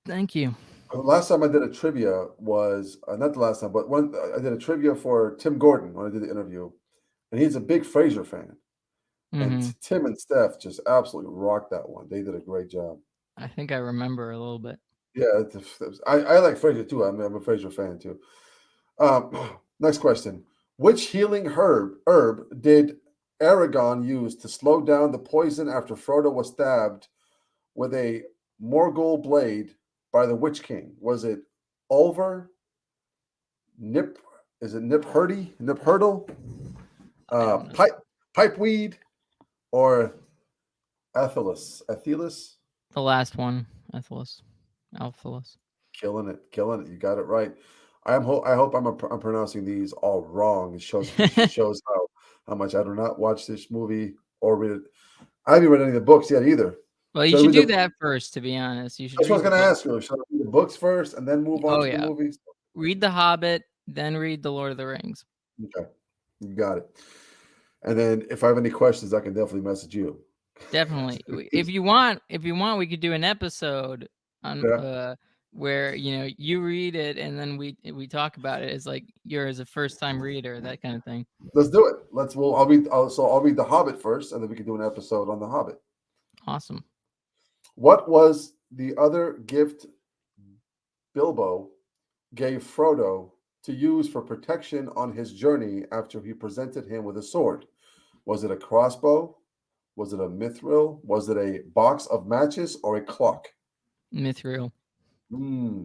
Thank you. Last time I did a trivia was not the last time, but one I did a trivia for Tim Gordon when I did the interview, and he's a big Frasier fan. And Hmm. Tim and Steph just absolutely rocked that one. They did a great job. I think I remember a little bit. Yeah, I like Frasier too. I'm a Frasier fan too. Um, Next question: which healing herb did Aragon use to slow down the poison after Frodo was stabbed with a Morgul blade by the Witch King? Was it Ulver, Nip? Is it Nip Hurdy? Nip Hurdle? I don't know. Pipeweed, or Athelis? Athelis? The last one, Athelis. Alphalis. Killing it, killing it. You got it right. I hope I'm pronouncing these all wrong. It shows how much I do not watch this movie or read it. I haven't read any of the books yet either. Well, you Should I should read do the? that first, to be honest. You should That's what I was read the going to book. ask you. Should I read the books first and then move on Oh, to the yeah. movies? Read The Hobbit, then read The Lord of the Rings. Okay, you got it. And then if I have any questions, I can definitely message you. Definitely. If you want, we could do an episode on Yeah, where you read it and then we talk about it as like you're as a first time reader, that kind of thing. let's do it. I'll read The Hobbit first, and then we can do an episode on The Hobbit. Awesome. What was the other gift Bilbo gave Frodo to use for protection on his journey after he presented him with a sword? Was it a crossbow? Was it a mithril? Was it a box of matches or a clock? Mithril. Hmm,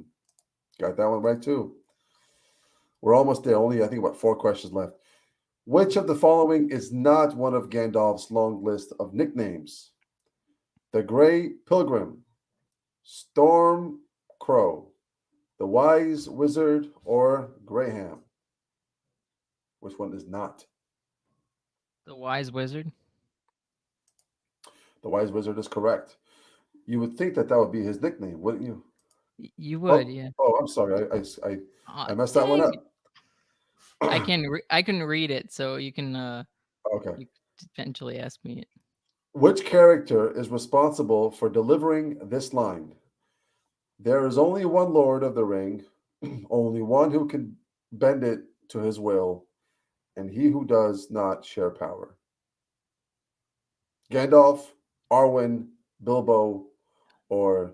got that one right too. We're almost there. Only I think about 4 questions left. Which of the following is not one of Gandalf's long list of nicknames? The Grey Pilgrim, Storm Crow, the Wise Wizard, or Graham? Which one is not? The Wise Wizard. The Wise Wizard is correct. You would think that that would be his nickname, wouldn't you? You would, yeah. I'm sorry. I messed that one Dang. up. I can read it, so Okay. you could potentially ask me it. Which character is responsible for delivering this line? There is only one Lord of the Ring, only one who can bend it to his will, and he who does not share power. Gandalf, Arwen, Bilbo, or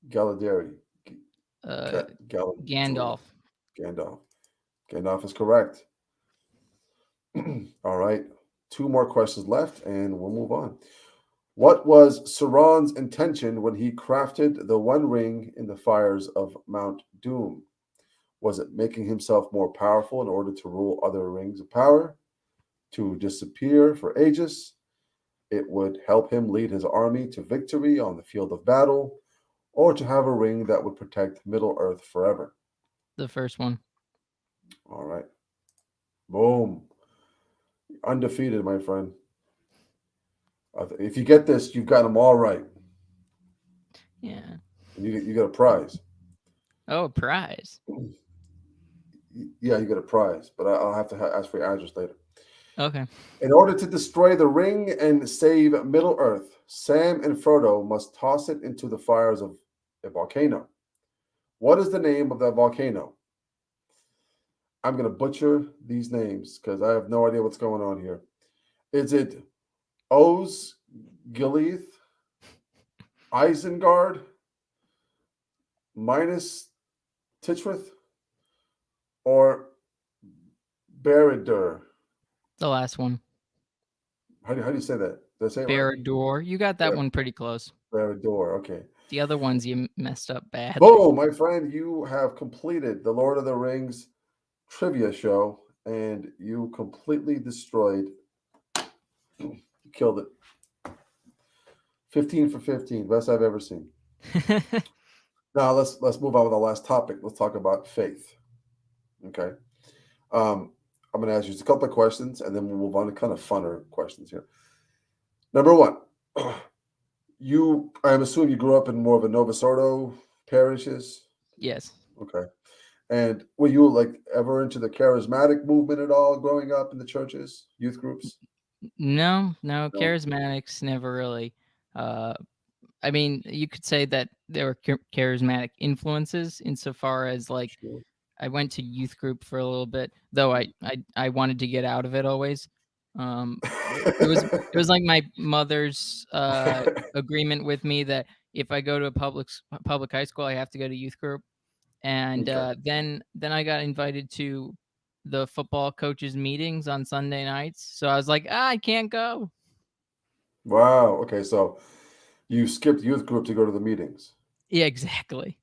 Galadriel? Uh Galadriel. Gandalf. Gandalf. Gandalf is correct. All right. 2 more questions left, and we'll move on. What was Sauron's intention when he crafted the One Ring in the fires of Mount Doom? Was it making himself more powerful in order to rule other rings of power? To disappear for ages? It would help him lead his army to victory on the field of battle, or to have a ring that would protect Middle Earth forever? The first one. All right. Boom. Undefeated, my friend. If you get this, you've got them all right. Yeah. And you get a prize. Oh, prize. Yeah, you get a prize, but I'll have to ask for your address later. Okay. In order to destroy the ring and save Middle Earth, Sam and Frodo must toss it into the fires of a volcano. What is the name of that volcano? I'm going to butcher these names because I have no idea what's going on here. Is it Oz Gileath, Isengard, Minas Tirith, or Barad-dûr? The last one. How do you say that? Did I say it right? Barad-dûr. You got that Bar- one pretty close. Barad-dûr. Okay. The other ones you messed up badly. Boom, my friend, you have completed the Lord of the Rings trivia show, and you completely destroyed. You killed it. 15 for 15, best I've ever seen. Now let's move on with the last topic. Let's talk about faith. Okay. I'm going to ask you just a couple of questions, and then we'll move on to kind of funner questions here. Number one, I'm assuming you grew up in more of a Nova Sordo parishes. Yes. Okay. And were you like ever into the charismatic movement at all growing up in the churches, youth groups? No, no, No. charismatics never really. Uh, I mean, you could say that there were charismatic influences insofar as like Sure. I went to youth group for a little bit, though I wanted to get out of it always. Um, it was like my mother's agreement with me that if I go to a public high school, I have to go to youth group. And Okay. then I got invited to the football coaches meetings on Sunday nights. So I was like, I can't go. Wow. Okay. So you skipped youth group to go to the meetings. Yeah, exactly.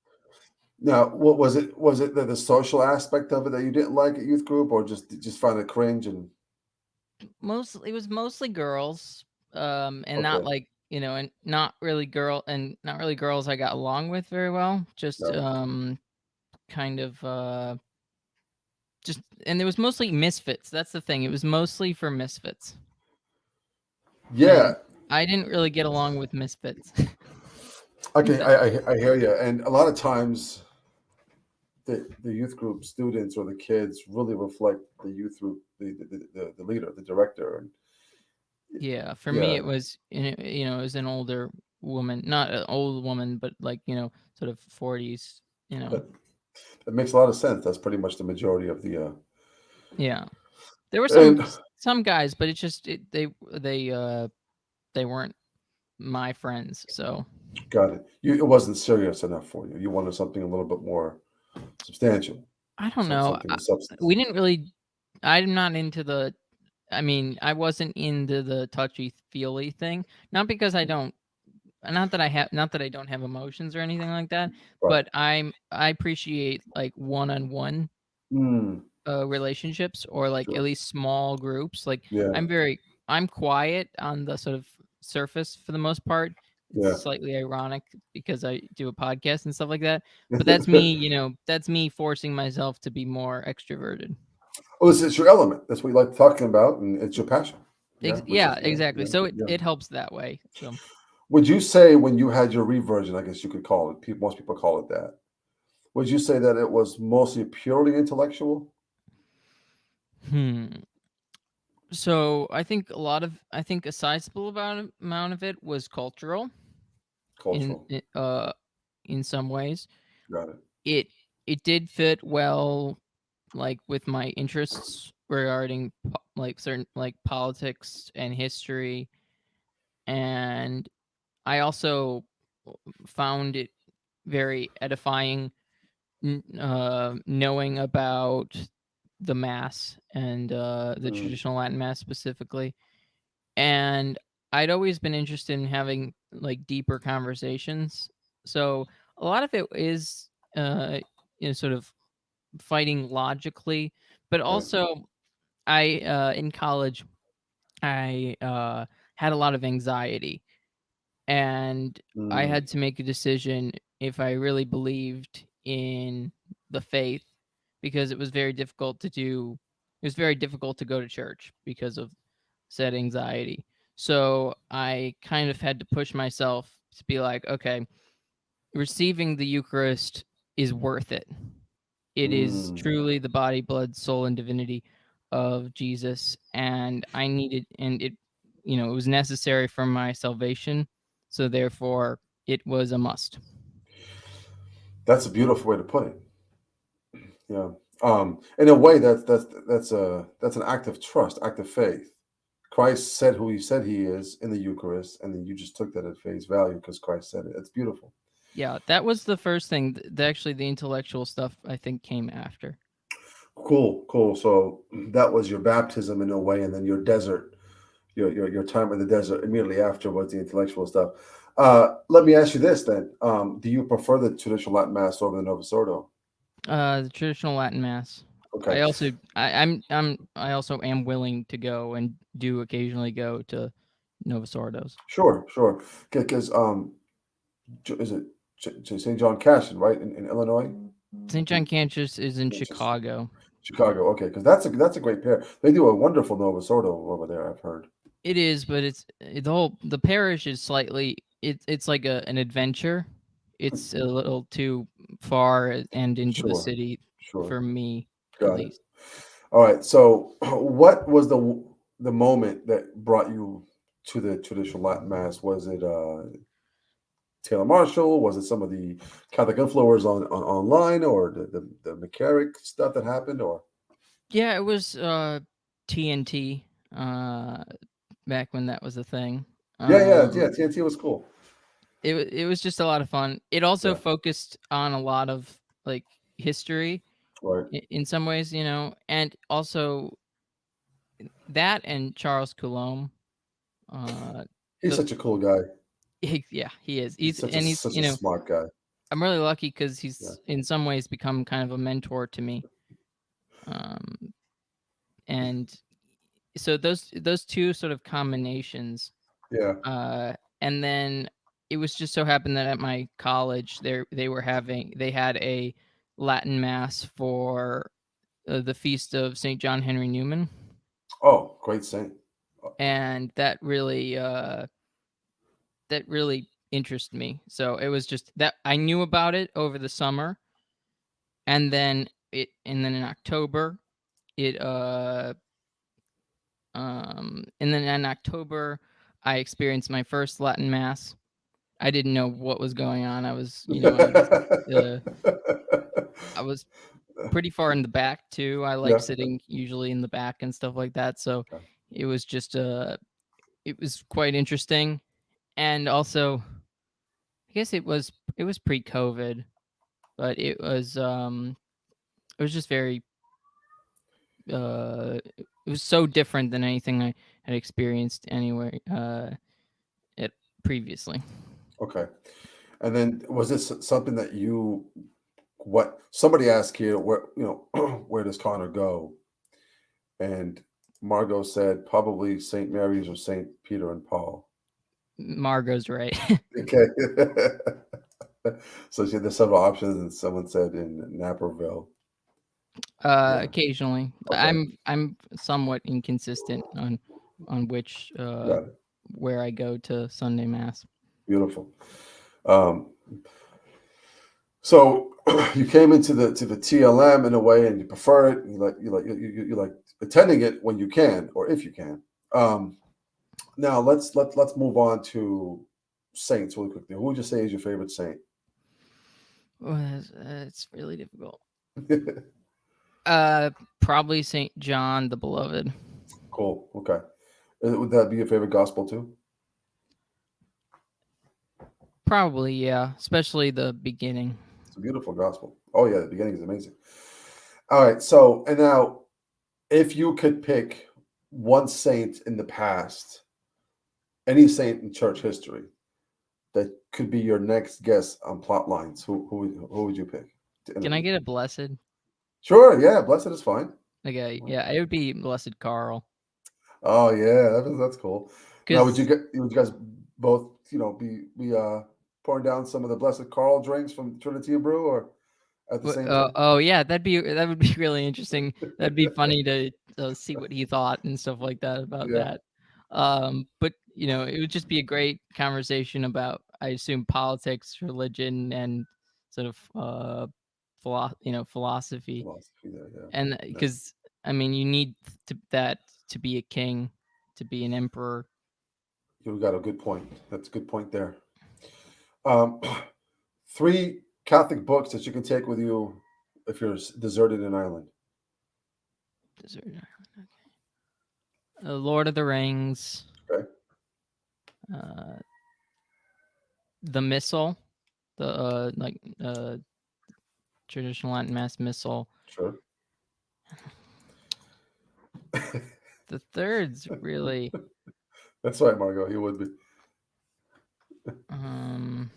Now, what was it? Was it the social aspect of it that you didn't like at youth group, or just find it cringe and Mostly it was mostly girls, and not okay, like and not really girls I got along with very well. Just got it. kind of just and it was mostly misfits. That's the thing. It was mostly for misfits, Yeah, and I didn't really get along with misfits. okay, That- I hear you. And a lot of times, the youth group students or the kids really reflect the youth group, the leader, the director, and yeah, for me yeah, it was it was an older woman, not an old woman, but like sort of 40s. You know, that that makes a lot of sense. That's pretty much the majority of the yeah. There were and some guys, but it's just they weren't my friends. So got it. It wasn't serious enough for you. You wanted something a little bit more substantial, I don't know. something with substance. We didn't really. I'm not into the. I mean, I wasn't into the touchy feely thing. Not because I don't. Not that I have. Not that I don't have emotions or anything like that. Right. But I appreciate like one-on-one Mm, relationships, or like at sure. least small groups. Like Yeah. I'm quiet on the sort of surface for the most part. It's Yeah. slightly ironic because I do a podcast and stuff like that. But that's me, that's me forcing myself to be more extroverted. Well, it's your element. That's what you like talking about, and it's your passion. Yeah, which Yeah, is exactly. yeah, So yeah. it helps that way. So Would you say when you had your reversion, I guess you could call it. Most people call it that. Would you say that it was mostly purely intellectual, hmm. So I think a sizable amount of it was cultural in cultural? in some ways. Got it. It it did fit well like with my interests regarding like certain like politics and history, and I also found it very edifying knowing about the mass and the Mm, traditional Latin mass specifically. And I'd always been interested in having like deeper conversations, so a lot of it is sort of fighting logically, but right. also I in college I had a lot of anxiety, and I Mm, had to make a decision if I really believed in the faith, because it was very difficult to do. It was very difficult to go to church because of said anxiety. So I kind of had to push myself to be like, okay, receiving the Eucharist is worth it. It is mm. truly the body, blood, soul, and divinity of Jesus, and it was necessary for my salvation. So therefore, it was a must. That's a beautiful way to put it. Yeah. In a way, that's an act of trust, act of faith. Christ said who he said he is in the Eucharist, and then you just took that at face value because Christ said it. It's beautiful. Yeah, that was the first thing. Actually, the intellectual stuff I think came after. Cool, cool. So that was your baptism in a way, and then your desert, your time in the desert immediately after was the intellectual stuff. Let me ask you this then: do you prefer the traditional Latin Mass over the Novus Ordo? The traditional Latin mass. Okay, I also I also am willing to go and do occasionally go to Novus Ordos. sure, sure. Because is it St. John Cashin, right, in Illinois? St. John Cantius is in Interesting. Chicago. Chicago. Okay, because that's a great pair. They do a wonderful Novus Ordo over there. I've heard. It is, but the parish is slightly it's like an adventure. It's a little too far and into the Sure, city sure. for me, at Got it. least. All right. So, what was the moment that brought you to the traditional Latin mass? Was it Taylor Marshall? Was it some of the Catholic influencers on online, or the mechanic stuff that happened, or Yeah, it was TNT uh back when that was a thing. yeah, yeah, yeah. Um TNT was cool. it was just a lot of fun. It also Yeah. focused on a lot of like history Right. in some ways, and also that and Charles Coulomb. Uh, He's the such a cool guy. yeah, he is. He's He's such a smart guy. I'm really lucky because Yeah. he's in some ways become kind of a mentor to me. Um, and so those two sort of combinations, Yeah. uh, and then it was just so happened that at my college they had a Latin mass for the feast of Saint John Henry Newman, Oh, great saint. and that really interested me. So it was just that I knew about it over the summer, and then in October it and then in October I experienced my first Latin mass. I didn't know what was going on. Uh I was pretty far in the back too. I like Yeah. sitting usually in the back and stuff like that. So Okay. it was just it was quite interesting, and also I guess it was pre-COVID, but it was just very it was so different than anything I had experienced anywhere it previously. Okay. And then was this something that you what somebody asked here where where does Connor go? And Margot said probably St. Mary's or St. Peter and Paul. Margot's right. Okay. So she had the several options, and someone said in Naperville. Yeah. Occasionally, Okay. I'm somewhat inconsistent on which Got it. where I go to Sunday mass. Beautiful. Um, so you came into the TLM in a way, and you prefer it. You like attending it when you can, or if you can. Um, Now let's move on to saints really quickly. Who would you say is your favorite saint? Oh, it's really difficult. Probably Saint John the Beloved. Cool. Okay. Would that be your favorite gospel too? Probably, yeah, especially the beginning. It's a beautiful gospel. Oh yeah, the beginning is amazing. All right. So and now, if you could pick one saint in the past, any saint in church history that could be your next guest on Plotlines, who would you pick to Can I interview? get a blessed? Sure. Yeah. Blessed is fine. Okay, yeah, it would be Blessed Carl. Oh yeah, that's cool. Now, Cause would you guys both be pouring down some of the Blessed Carl drinks from Trinity and Brew, or at the same time? oh yeah, that would be really interesting. That'd be funny to see what he thought and stuff like that about Yeah, that. But it would just be a great conversation about, I assume, politics, religion, and sort of philosophy. philosophy there. Yeah, And yeah. because I mean, you need that to be a king, to be an emperor. You got a good point. That's a good point there. Um, three Catholic books that you can take with you if you're deserted in Ireland. Lord of the Rings, Okay, uh, the Missal, the traditional Latin Mass Missal. sure. The third's really That's right, Margot. You would be. um.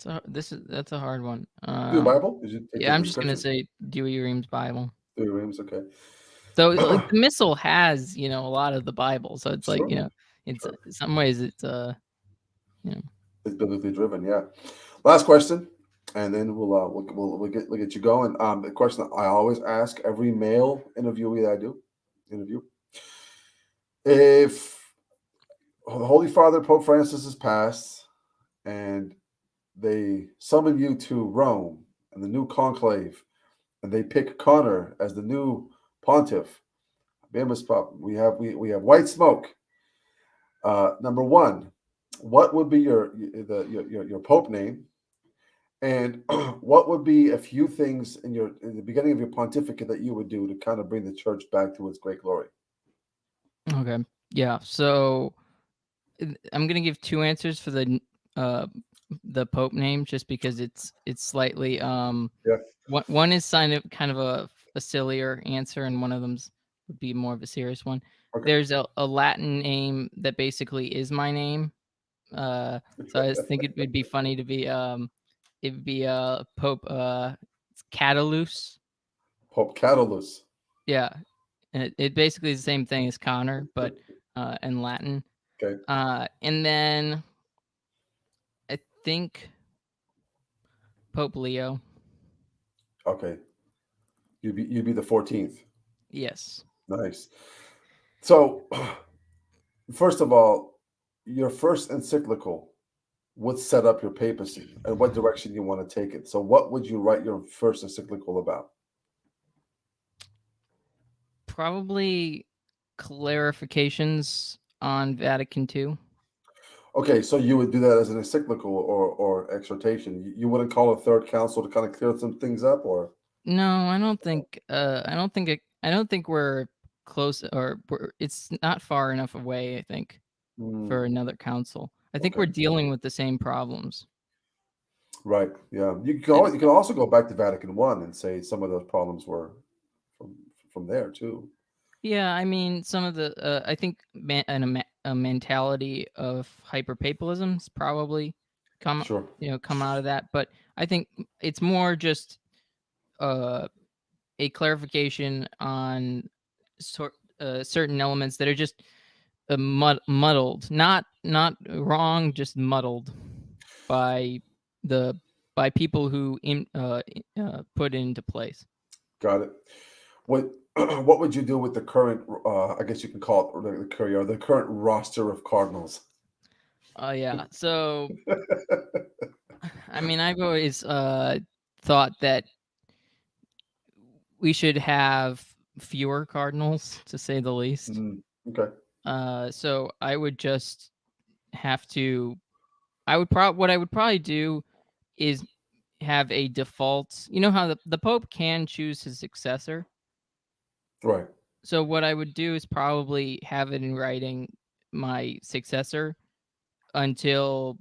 That's a hard one. Do the Bible? Did you take Yeah, the I'm just gonna prescription? say Dewey Ream's Bible. Do the Reams? Okay. So like the Missal has a lot of the Bible, so it's like Sure, it's sure. in some ways it's you know It's biblically driven. Yeah. Last question, and then we'll get you going. The question that I always ask every male interviewee that I do interview: If the Holy Father Pope Francis has passed and they summon you to Rome and the new conclave, and they pick Connor as the new pontiff, we have white smoke. Number one, what would be your pope name, and what would be a few things in the beginning of your pontificate that you would do to kind of bring the church back to its great glory? Okay. Yeah. So I'm gonna give two answers for uh the Pope name, just because it's slightly Yeah. one is kind of a sillier answer, and one of them's would be more of a serious one. Okay. There's a Latin name that basically is my name. So I was thinking it would be funny to be it would be Pope it's Catalus. Pope Catalus. Yeah. And it basically is the same thing as Connor, but in Latin. Okay. And then I think Pope Leo. Okay. You'd be the 14th. Yes. Nice. So, first of all, your first encyclical would set up your papacy and what direction you want to take it. So, what would you write your first encyclical about? Probably clarifications on Vatican II. Okay, so you would do that as an encyclical or exhortation. You wouldn't call a third council to kind of clear some things up, or No, I don't think I don't think we're close, or it's not far enough away, I think, mm, for another council. I think we're okay, dealing with the same problems. right? Yeah, you can also go back to Vatican One and say some of those problems were from from there too. Yeah, I mean, some of the I think a mentality of hyperpapalism's probably come Sure, come out of that, but I think it's more just uh, a clarification on certain elements that are just muddled, not wrong, just muddled by the by people who put it into place. got it. What what would you do with the current? I guess you can call it the current roster of Cardinals. Oh yeah, so I mean, I've always thought that we should have fewer cardinals, to say the least. Okay, So I would just have to. What I would probably do is have a default. You know how the Pope can choose his successor. right, So what I would do is probably have it in writing, my successor, until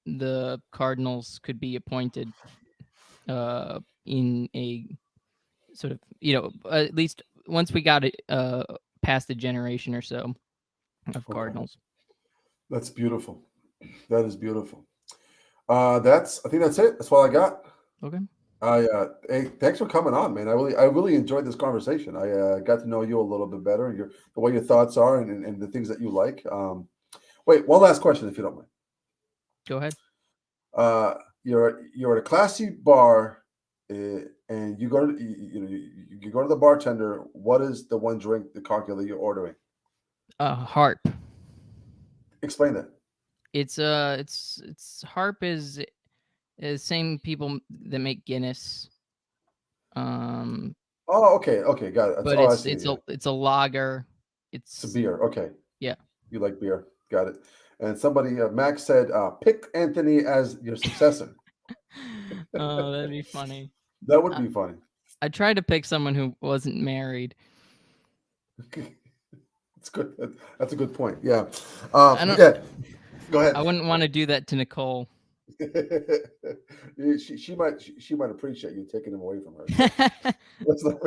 the cardinals could be appointed in a sort of, at least once we got it past a generation or so of okay. cardinals. That's beautiful. That is beautiful. I think that's it. That's all I got. Okay. Hey, thanks for coming on, man. I really enjoyed this conversation. I got to know you a little bit better, the way your thoughts are, and the things that you like. Wait, one last question, if you don't mind. Go ahead. You're at a classy bar, and you go to the bartender. What is the one drink, the cocktail that you're ordering? Harp. Explain that. It's harp is same people that make Guinness. Um, Oh, okay, got it. but Oh, I see. Yeah, it's a lager. it's a It's beer. Okay, yeah. you like beer. Got it. And somebody, Max said, pick Anthony as your successor. Oh, that'd be funny. That would I, be funny. I tried to pick someone who wasn't married. It's good. That's a good point. Yeah. I don't. Yeah. Go I ahead. wouldn't want to do that to Nicole. She might appreciate you taking him away from her. So let's not.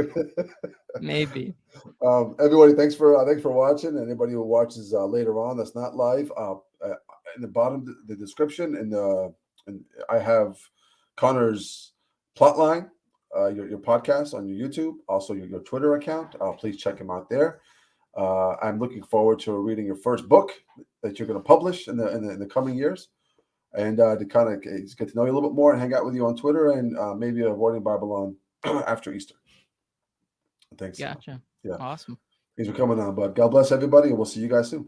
Maybe. Everybody, thanks for watching. Anybody who watches later on that's not live, in the bottom the description and I have Connor's Plotline, your podcast on your YouTube, also your Twitter account. Please check him out there. I'm looking forward to reading your first book that you're going to publish in the coming years, and to kind of get to know you a little bit more and hang out with you on Twitter, and maybe avoiding Babylon after Easter. Thanks. Gotcha. Yeah. Awesome. Thanks for coming on, bud. God bless everybody, and we'll see you guys soon.